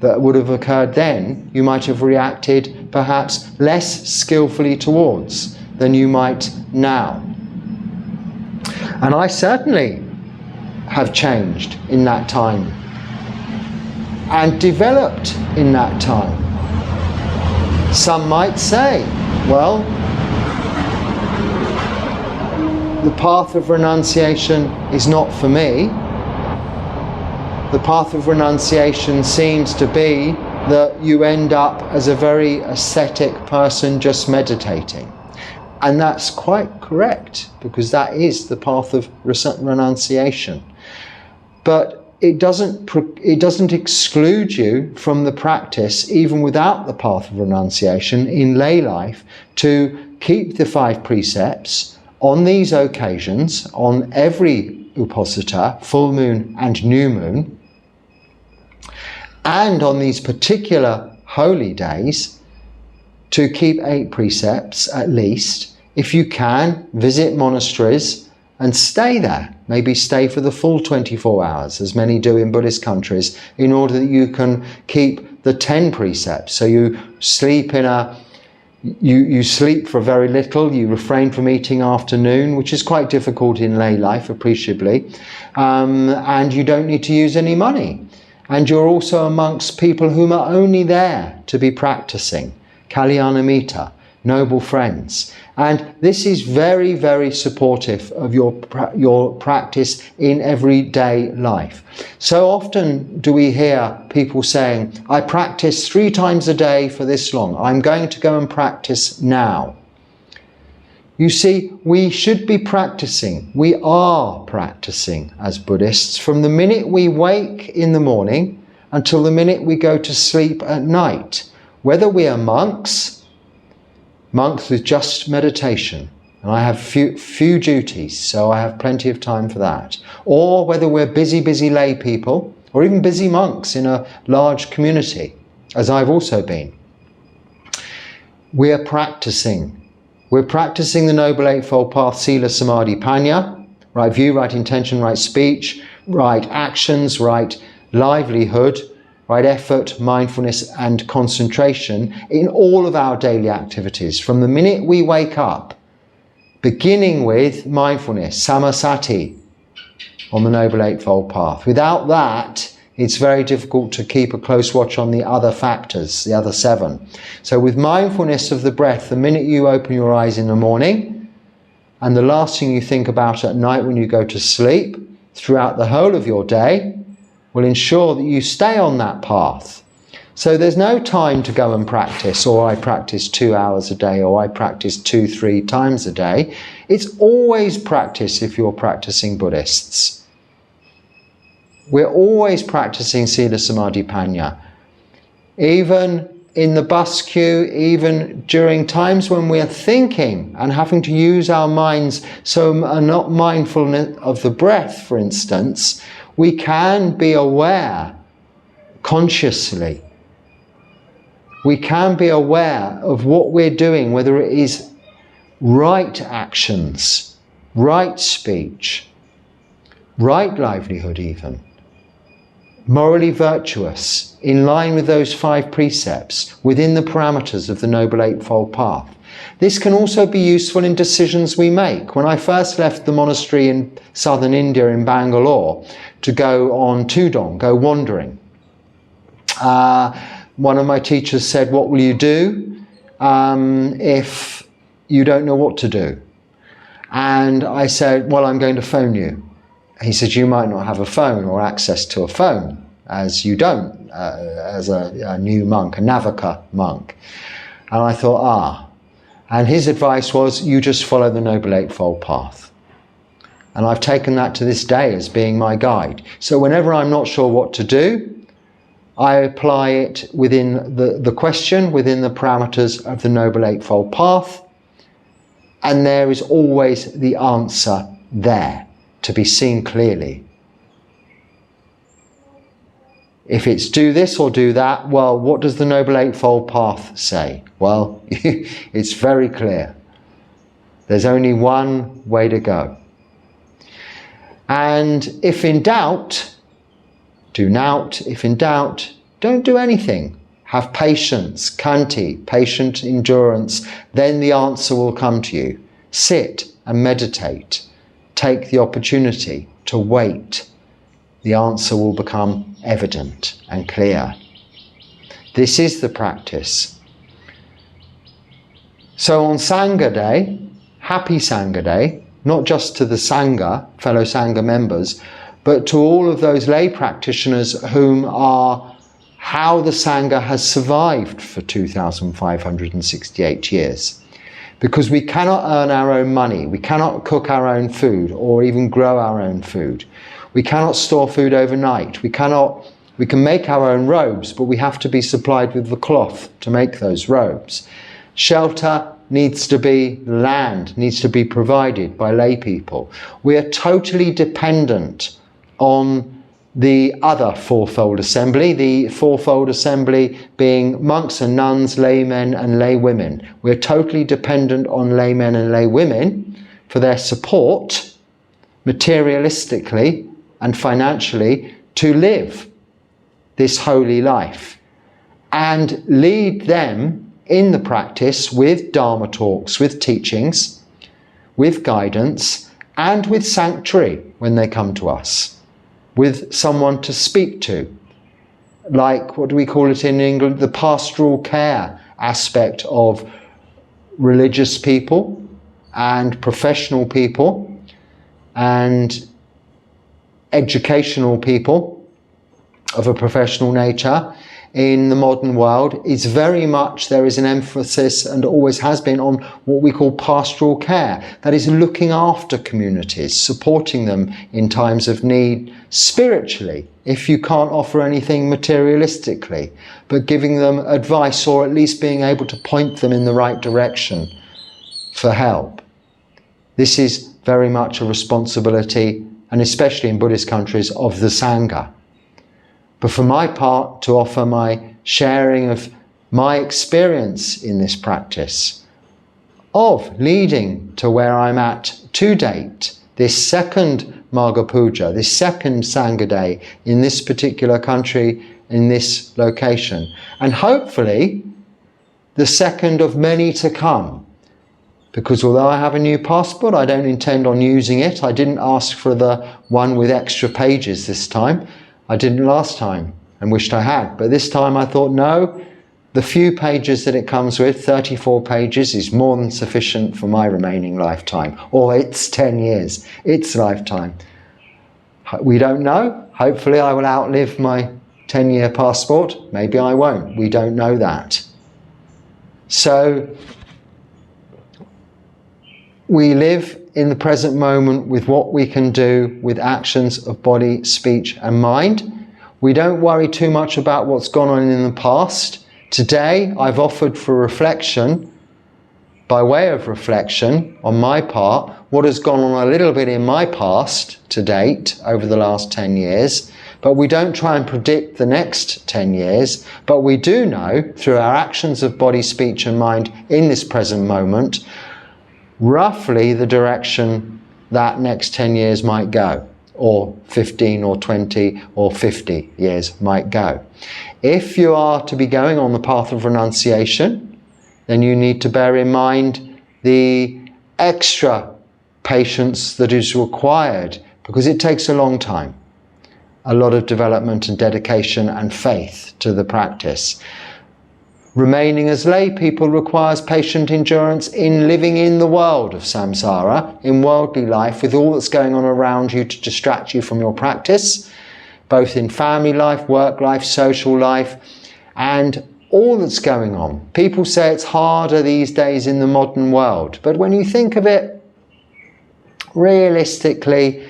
that would have occurred then. You might have reacted perhaps less skillfully towards than you might now. And I certainly have changed in that time and developed in that time. Some might say, well, the path of renunciation is not for me. The path of renunciation seems to be that you end up as a very ascetic person just meditating. And that's quite correct, because that is the path of renunciation. But it doesn't exclude you from the practice, even without the path of renunciation in lay life, to keep the 5 precepts on these occasions, on every Uposatha, full moon and new moon, and on these particular holy days, to keep 8 precepts at least. If you can, visit monasteries and stay there. Maybe stay for the full 24 hours, as many do in Buddhist countries, in order that you can keep the 10 precepts. So you sleep you sleep for very little, you refrain from eating after noon, which is quite difficult in lay life, appreciably, and you don't need to use any money. And you're also amongst people whom are only there to be practicing, Kalyanamita, noble friends. And this is very, very supportive of your practice in everyday life. So often do we hear people saying, I practice 3 times a day for this long. I'm going to go and practice now. You see, we should be practicing. We are practicing as Buddhists from the minute we wake in the morning until the minute we go to sleep at night. Whether we are monks with just meditation, and I have few duties, so I have plenty of time for that. Or whether we're busy lay people, or even busy monks in a large community, as I've also been. We are practicing. We're practicing the Noble Eightfold Path, Sila, Samadhi, Panya, right view, right intention, right speech, right actions, right livelihood, right effort, mindfulness and concentration in all of our daily activities. From the minute we wake up, beginning with mindfulness, samasati, on the Noble Eightfold Path. Without that, it's very difficult to keep a close watch on the other factors, the other 7. So with mindfulness of the breath, the minute you open your eyes in the morning, and the last thing you think about at night when you go to sleep, throughout the whole of your day, will ensure that you stay on that path. So there's no time to go and practice, or I practice 2 hours a day, or I practice 2-3 times a day. It's always practice if you're practicing Buddhists. We're always practicing Sila, Samadhi, Panya. Even in the bus queue, even during times when we're thinking and having to use our minds, so are not mindful of the breath, for instance, we can be aware consciously. We can be aware of what we're doing, whether it is right actions, right speech, right livelihood even, morally virtuous, in line with those 5 precepts, within the parameters of the Noble Eightfold Path. This can also be useful in decisions we make. When I first left the monastery in southern India in Bangalore to go on Tudong, go wandering, one of my teachers said, "What will you do if you don't know what to do?" And I said, "Well, I'm going to phone you." He said, "You might not have a phone or access to a phone, as you don't, as a new monk, a Navaka monk." And I thought, And his advice was, you just follow the Noble Eightfold Path. And I've taken that to this day as being my guide. So whenever I'm not sure what to do, I apply it within the question, within the parameters of the Noble Eightfold Path. And there is always the answer there to be seen clearly. If it's do this or do that, well, what does the Noble Eightfold Path say? Well, it's very clear. There's only one way to go. And if in doubt, do nout. If in doubt, don't do anything. Have patience, khanti, patient endurance. Then the answer will come to you. Sit and meditate. Take the opportunity to wait. The answer will become evident and clear. This is the practice. So on Sangha Day, happy Sangha Day, not just to the Sangha, fellow Sangha members, but to all of those lay practitioners whom are how the Sangha has survived for 2,568 years. Because we cannot earn our own money, we cannot cook our own food or even grow our own food. We cannot store food overnight. We can make our own robes, but we have to be supplied with the cloth to make those robes. Shelter needs to be, land needs to be provided by lay people. We are totally dependent on the other fourfold assembly, the fourfold assembly being monks and nuns, laymen and laywomen. We're totally dependent on laymen and laywomen for their support, materialistically and financially, to live this holy life and lead them in the practice with Dharma talks, with teachings, with guidance, and with sanctuary when they come to us, with someone to speak to, like, what do we call it in England, the pastoral care aspect of religious people and professional people and educational people of a professional nature in the modern world. Is very much, there is an emphasis and always has been on what we call pastoral care. That is looking after communities, supporting them in times of need spiritually, if you can't offer anything materialistically, but giving them advice or at least being able to point them in the right direction for help. This is very much a responsibility, and especially in Buddhist countries, of the Sangha. But for my part, to offer my sharing of my experience in this practice of leading to where I'm at to date, this second Māgha Pūjā, this second Sangha Day in this particular country, in this location, and hopefully the second of many to come. Because although I have a new passport, I don't intend on using it. I didn't ask for the one with extra pages this time. I didn't last time and wished I had. But this time I thought, no, the few pages that it comes with, 34 pages, is more than sufficient for my remaining lifetime. Or it's 10 years, its lifetime. We don't know. Hopefully I will outlive my 10-year passport. Maybe I won't. We don't know that. So we live in the present moment with what we can do with actions of body, speech and mind. We don't worry too much about what's gone on in the past. Today I've offered for reflection, by way of reflection on my part, what has gone on a little bit in my past to date over the last 10 years. But we don't try and predict the next 10 years, but we do know through our actions of body, speech and mind in this present moment roughly the direction that next 10 years might go, or 15 or 20 or 50 years might go. If you are to be going on the path of renunciation, then you need to bear in mind the extra patience that is required, because it takes a long time, a lot of development and dedication and faith to the practice. Remaining as lay people requires patient endurance in living in the world of samsara, in worldly life, with all that's going on around you to distract you from your practice, both in family life, work life, social life, and all that's going on. People say it's harder these days in the modern world, but when you think of it realistically,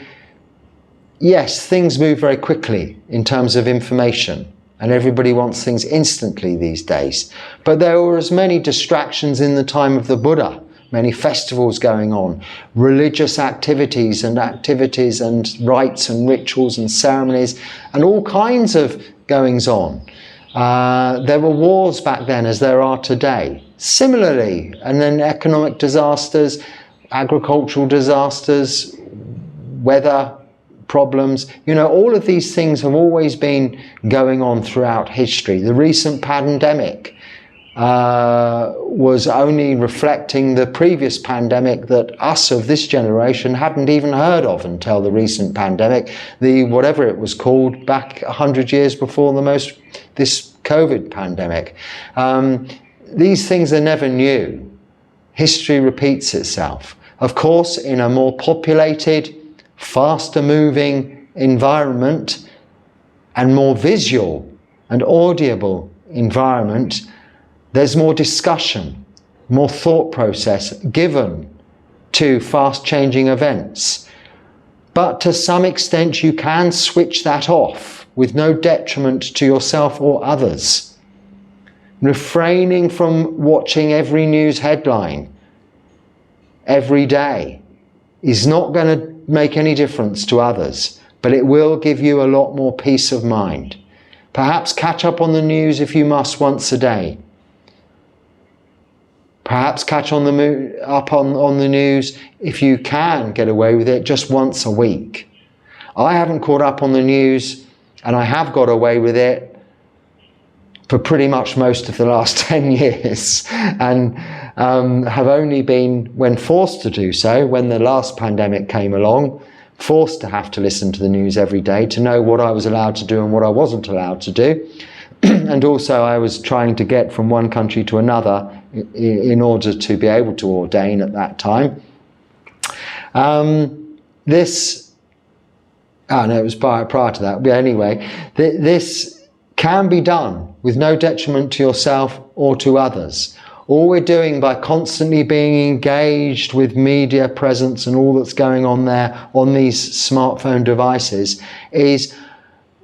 yes, things move very quickly in terms of information, and everybody wants things instantly these days. But there were as many distractions in the time of the Buddha, many festivals going on, religious activities and rites and rituals and ceremonies, and all kinds of goings on. There were wars back then as there are today. Similarly, and then economic disasters, agricultural disasters, weather problems, all of these things have always been going on throughout history. The recent pandemic was only reflecting the previous pandemic that us of this generation hadn't even heard of until the recent pandemic, whatever it was called back 100 years before this COVID pandemic. These things are never new. History repeats itself. Of course, in a more populated, faster moving environment and more visual and audible environment, there's more discussion, more thought process given to fast changing events. But to some extent you can switch that off with no detriment to yourself or others. Refraining from watching every news headline every day is not going to make any difference to others, but it will give you a lot more peace of mind. Perhaps catch up on the news if you must once a day. Perhaps catch up on the news if you can get away with it just once a week. I haven't caught up on the news, and I have got away with it for pretty much most of the last 10 years, and have only been, when forced to do so, when the last pandemic came along, forced to have to listen to the news every day to know what I was allowed to do and what I wasn't allowed to do. And also I was trying to get from one country to another in order to be able to ordain at that time. It was prior to that, but anyway, this can be done with no detriment to yourself or to others. All we're doing by constantly being engaged with media presence and all that's going on there on these smartphone devices is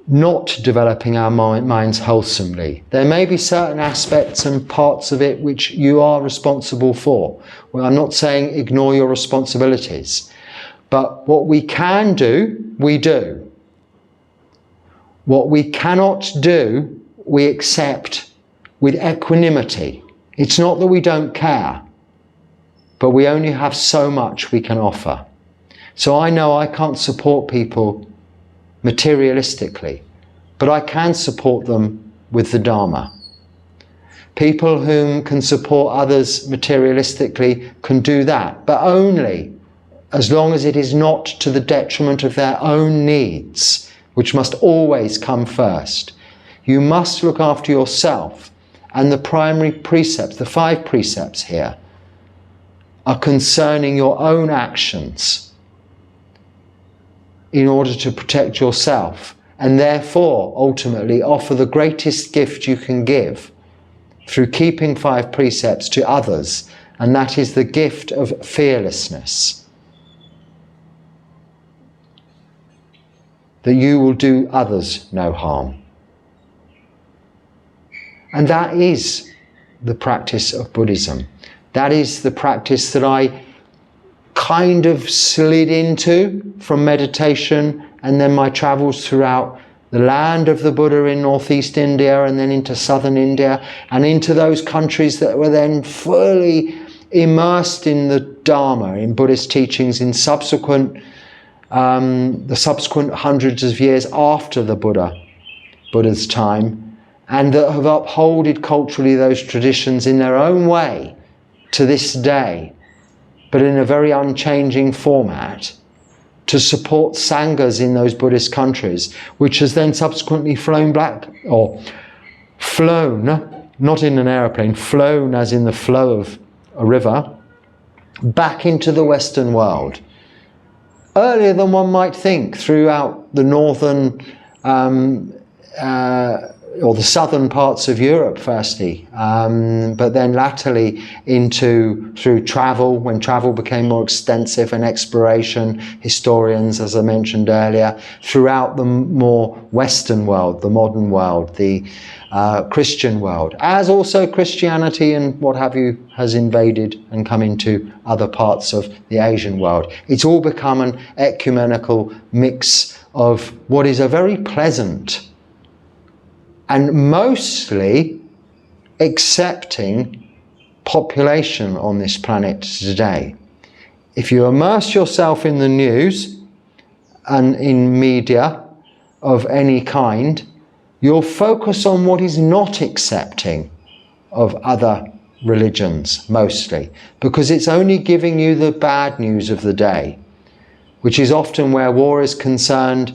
not developing our minds wholesomely. There may be certain aspects and parts of it which you are responsible for. Well, I'm not saying ignore your responsibilities, but what we can do, we do. What we cannot do, we accept with equanimity. It's not that we don't care, but we only have so much we can offer. So I know I can't support people materialistically, but I can support them with the Dharma. People whom can support others materialistically can do that, but only as long as it is not to the detriment of their own needs, which must always come first. You must look after yourself, and the primary precepts, the 5 precepts here, are concerning your own actions in order to protect yourself, and therefore ultimately offer the greatest gift you can give through keeping 5 precepts to others, and that is the gift of fearlessness. That you will do others no harm. And that is the practice of Buddhism. That is the practice that I kind of slid into from meditation and then my travels throughout the land of the Buddha in northeast India and then into southern India and into those countries that were then fully immersed in the Dharma, in Buddhist teachings, in the subsequent hundreds of years after the Buddha's time. and that have upholded culturally those traditions in their own way to this day, but in a very unchanging format, to support Sanghas in those Buddhist countries, which has then subsequently flown back, or flown, not in an aeroplane, flown as in the flow of a river, back into the Western world. Earlier than one might think, throughout the northern or the southern parts of Europe firstly, but then latterly through travel, when travel became more extensive and exploration, historians, as I mentioned earlier, throughout the more Western world, the modern world, the Christian world, as also Christianity and what have you has invaded and come into other parts of the Asian world. It's all become an ecumenical mix of what is a very pleasant and mostly accepting population on this planet today. If you immerse yourself in the news and in media of any kind, you'll focus on what is not accepting of other religions, mostly, because it's only giving you the bad news of the day, which is often where war is concerned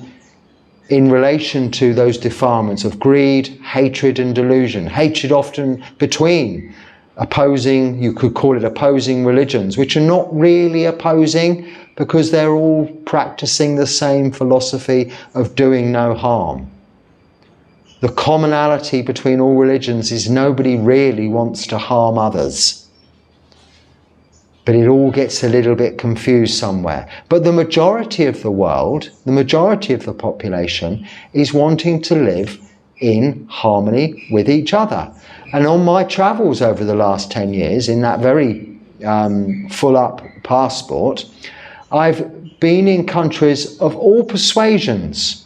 in relation to those defilements of greed, hatred and delusion. Hatred often between opposing, you could call it opposing religions, which are not really opposing because they're all practicing the same philosophy of doing no harm. The commonality between all religions is nobody really wants to harm others. But it all gets a little bit confused somewhere. But the majority of the world, the majority of the population, is wanting to live in harmony with each other. And on my travels over the last 10 years, in that very full-up passport, I've been in countries of all persuasions,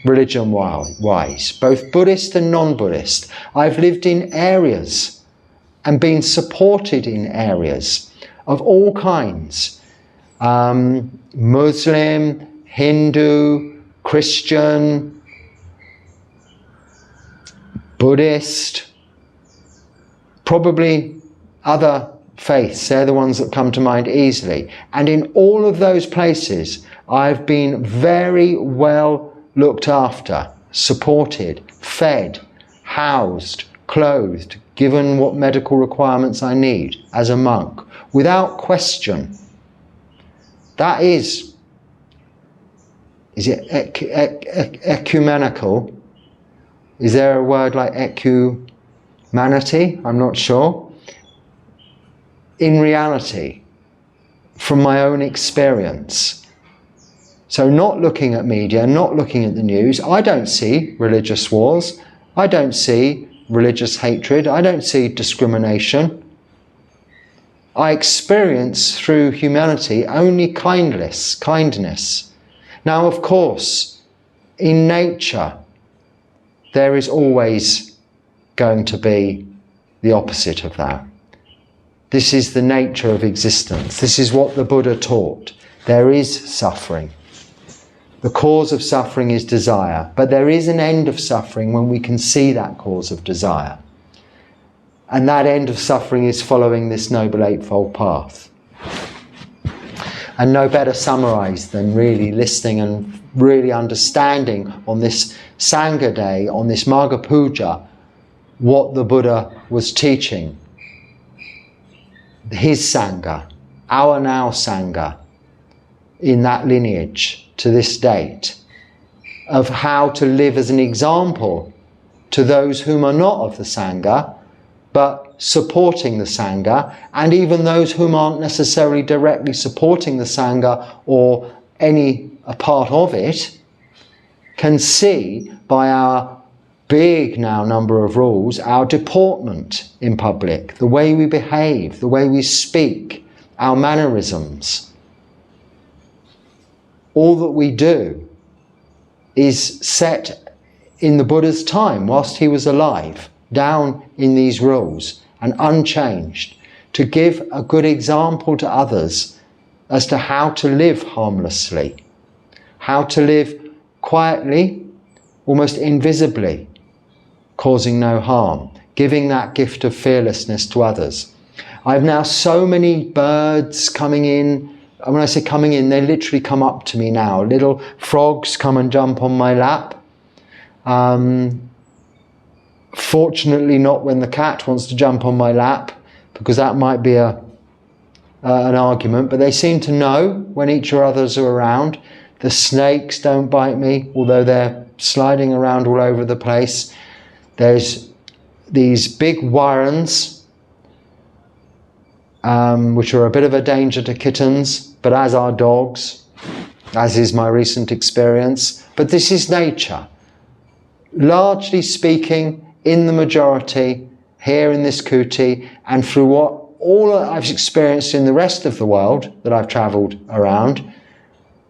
religion-wise, both Buddhist and non-Buddhist. I've lived in areas and been supported in areas of all kinds, Muslim, Hindu, Christian, Buddhist, probably other faiths. They're the ones that come to mind easily. And in all of those places, I've been very well looked after, supported, fed, housed, clothed, given what medical requirements I need as a monk, without question. That is it ecumenical? Is there a word like ecumanity? I'm not sure. In reality, from my own experience. So not looking at media, not looking at the news, I don't see religious wars. I don't see religious hatred. I don't see discrimination. I experience through humanity only kindness. Now, of course, in nature, there is always going to be the opposite of that. This is the nature of existence. This is what the Buddha taught. There is suffering. The cause of suffering is desire, but there is an end of suffering when we can see that cause of desire. And that end of suffering is following this Noble Eightfold Path. And no better summarized than really listening and really understanding on this Sangha day, on this Māgha Pūjā, what the Buddha was teaching. His Sangha, our now Sangha, in that lineage to this date, of how to live as an example to those whom are not of the Sangha, but supporting the Sangha, and even those whom aren't necessarily directly supporting the Sangha or any a part of it, can see by our big now number of rules, our deportment in public, the way we behave, the way we speak, our mannerisms. All that we do is set in the Buddha's time, whilst he was alive, down in these rules and unchanged, to give a good example to others as to how to live harmlessly, how to live quietly, almost invisibly, causing no harm, giving that gift of fearlessness to others. I have now so many birds coming in. And when I say coming in, they literally come up to me now. Little frogs come and jump on my lap. Fortunately not when the cat wants to jump on my lap, because that might be an argument, but they seem to know when each others are around. The snakes don't bite me, although they're sliding around all over the place. There's these big warrens, which are a bit of a danger to kittens, but as are dogs, as is my recent experience. But this is nature. Largely speaking, in the majority, here in this kuti, and through what all I've experienced in the rest of the world that I've travelled around,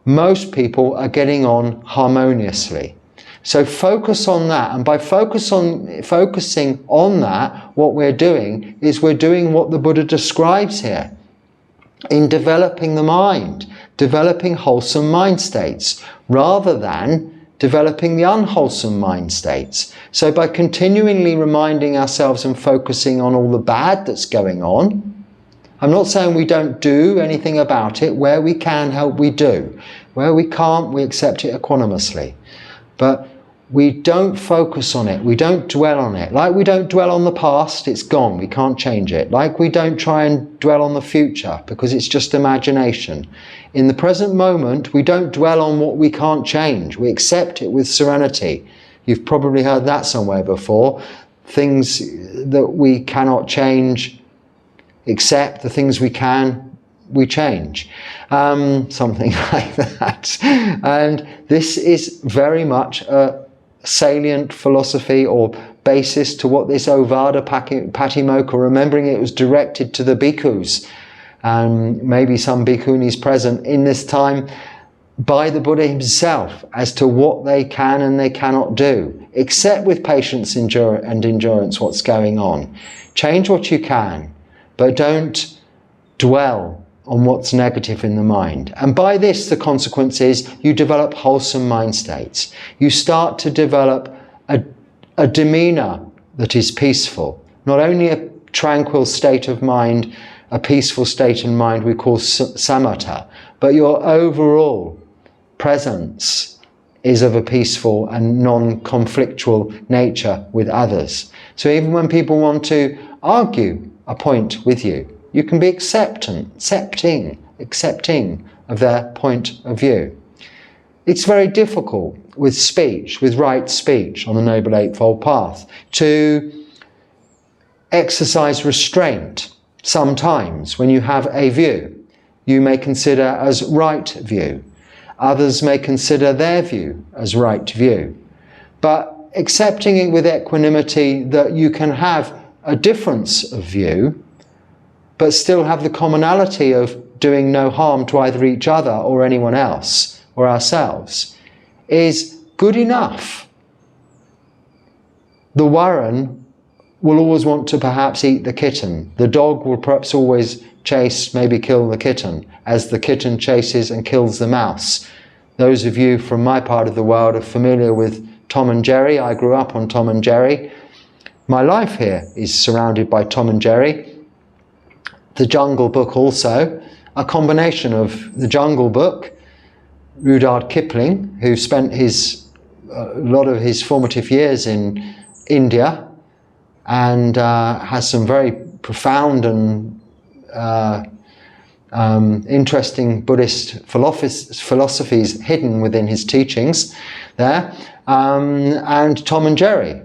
most people are getting on harmoniously. So focus on that, and by focusing on that, what we're doing is we're doing what the Buddha describes here in developing the mind, developing wholesome mind states, rather than developing the unwholesome mind states. So by continually reminding ourselves and focusing on all the bad that's going on, I'm not saying we don't do anything about it. Where we can help, we do. Where we can't, we accept it equanimously. But we don't focus on it. We don't dwell on it. Like we don't dwell on the past, it's gone. We can't change it. Like we don't try and dwell on the future because it's just imagination. In the present moment, we don't dwell on what we can't change. We accept it with serenity. You've probably heard that somewhere before. Things that we cannot change, accept. The things we can, we change. Something like that. And this is very much a salient philosophy or basis to what this Ovada Patimokkha, remembering it was directed to the bhikkhus, and maybe some bhikkhunis present in this time, by the Buddha himself, as to what they can and they cannot do. Accept with patience and endurance what's going on. Change what you can, but don't dwell on what's negative in the mind. And by this, the consequence is you develop wholesome mind states. You start to develop a demeanour that is peaceful. Not only a tranquil state of mind, a peaceful state of mind we call samatha, but your overall presence is of a peaceful and non-conflictual nature with others. So even when people want to argue a point with you, you can be accepting of their point of view. It's very difficult with speech, with right speech on the Noble Eightfold Path, to exercise restraint. Sometimes when you have a view, you may consider as right view. Others may consider their view as right view. But accepting it with equanimity that you can have a difference of view, but still have the commonality of doing no harm to either each other or anyone else or ourselves, is good enough. The warren will always want to perhaps eat the kitten. The dog will perhaps always chase, maybe kill the kitten, as the kitten chases and kills the mouse. Those of you from my part of the world are familiar with Tom and Jerry. I grew up on Tom and Jerry. My life here is surrounded by Tom and Jerry. The Jungle Book also, a combination of the Jungle Book, Rudyard Kipling, who spent a lot of his formative years in India and has some very profound and interesting Buddhist philosophies hidden within his teachings there, and Tom and Jerry.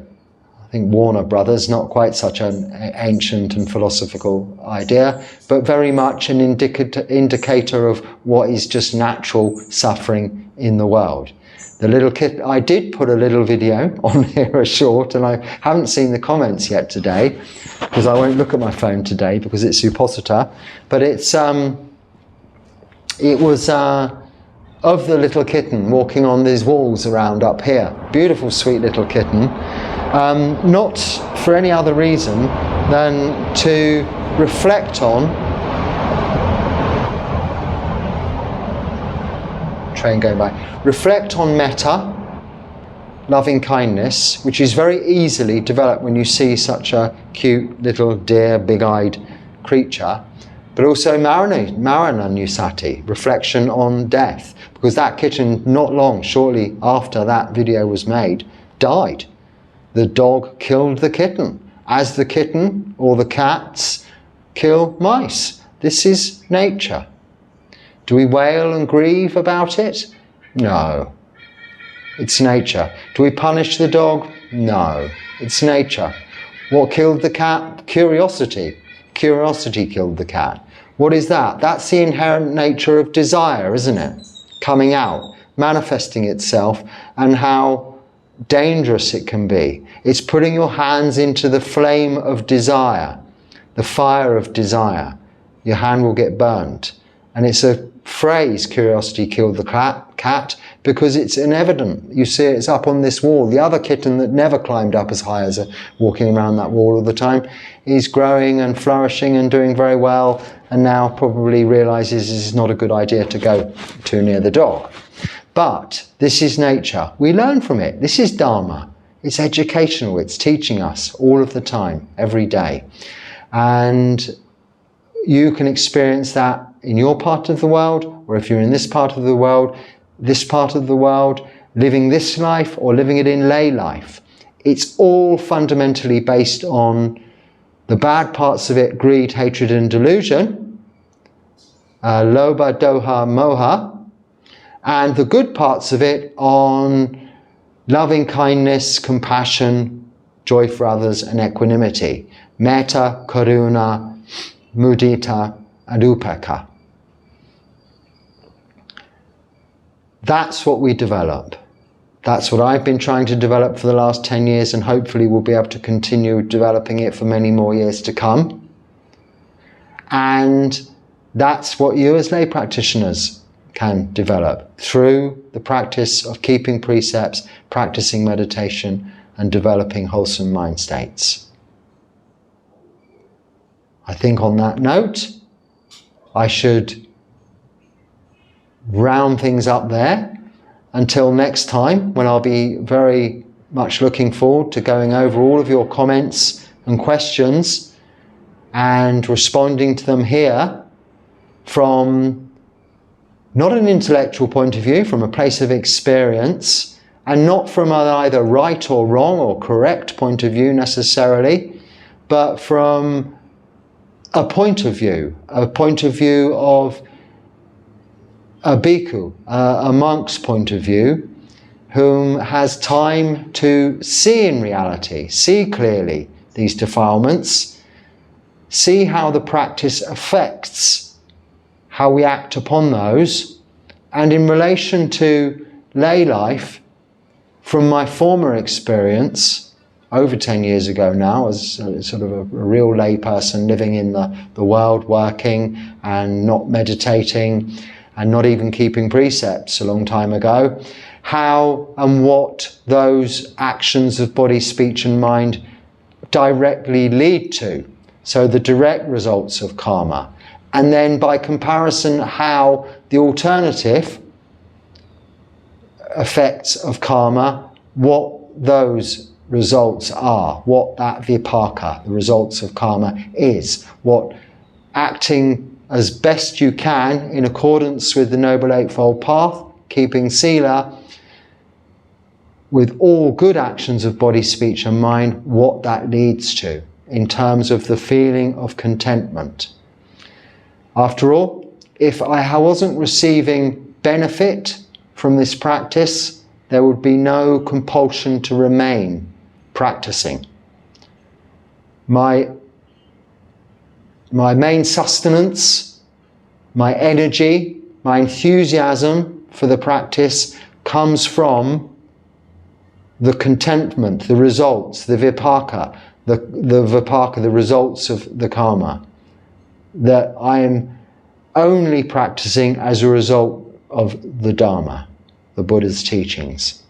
I think Warner Brothers, not quite such an ancient and philosophical idea, but very much an indicator of what is just natural suffering in the world. The little kid, I did put a little video on here, a short, and I haven't seen the comments yet today, because I won't look at my phone today because it's Suposita, but it's, it was of the little kitten walking on these walls around up here. Beautiful, sweet little kitten. Not for any other reason than to reflect on, train going by, reflect on metta, loving kindness, which is very easily developed when you see such a cute little dear big-eyed creature, but also Marananusati, reflection on death, because that kitten, not long, shortly after that video was made, died. The dog killed the kitten, as the kitten or the cats kill mice. This is nature. Do we wail and grieve about it? No. It's nature. Do we punish the dog? No. It's nature. What killed the cat? Curiosity. Curiosity killed the cat. What is that? That's the inherent nature of desire, isn't it? Coming out, manifesting itself, and how dangerous it can be. It's putting your hands into the flame of desire, the fire of desire. Your hand will get burnt. And it's a phrase, curiosity killed the cat, because it's evident. You see it's up on this wall. The other kitten that never climbed up as high as walking around that wall all the time is growing and flourishing and doing very well, and now probably realizes it's not a good idea to go too near the dog. But this is nature. We learn from it. This is Dharma. It's educational. It's teaching us all of the time, every day. And you can experience that in your part of the world, or if you're in this part of the world, living this life or living it in lay life. It's all fundamentally based on the bad parts of it, greed, hatred and delusion, lobha, doha, moha, and the good parts of it on loving kindness, compassion, joy for others and equanimity, metta, karuna, mudita and upekkha. That's what we develop. That's what I've been trying to develop for the last 10 years, and hopefully we'll be able to continue developing it for many more years to come. And that's what you as lay practitioners can develop through the practice of keeping precepts, practicing meditation, and developing wholesome mind states. I think on that note, I should round things up there until next time, when I'll be very much looking forward to going over all of your comments and questions and responding to them here from not an intellectual point of view, from a place of experience, and not from an either right or wrong or correct point of view necessarily, but from a point of view of a bhikkhu, a monk's point of view, whom has time to see in reality, see clearly these defilements, see how the practice affects how we act upon those, and in relation to lay life, from my former experience, over 10 years ago now, as sort of a real lay person living in the world, working and not meditating, and not even keeping precepts a long time ago, how and what those actions of body, speech and mind directly lead to. So the direct results of karma. And then by comparison, how the alternative effects of karma, what those results are, what that vipaka, the results of karma, is, what acting as best you can in accordance with the Noble Eightfold Path, keeping sila, with all good actions of body, speech and mind, what that leads to in terms of the feeling of contentment. After all, if I wasn't receiving benefit from this practice, there would be no compulsion to remain practicing. My main sustenance, my energy, my enthusiasm for the practice comes from the contentment, the results, the vipaka, the results of the karma, that I am only practicing as a result of the Dharma, the Buddha's teachings,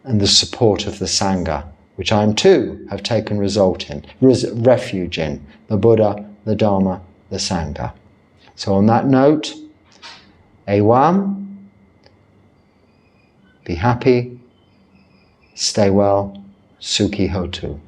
and the support of the Sangha, which I too have taken refuge in, the Buddha, the Dharma, the Sangha. So on that note, Ewam, be happy, Stay well. Sukhi Hotu.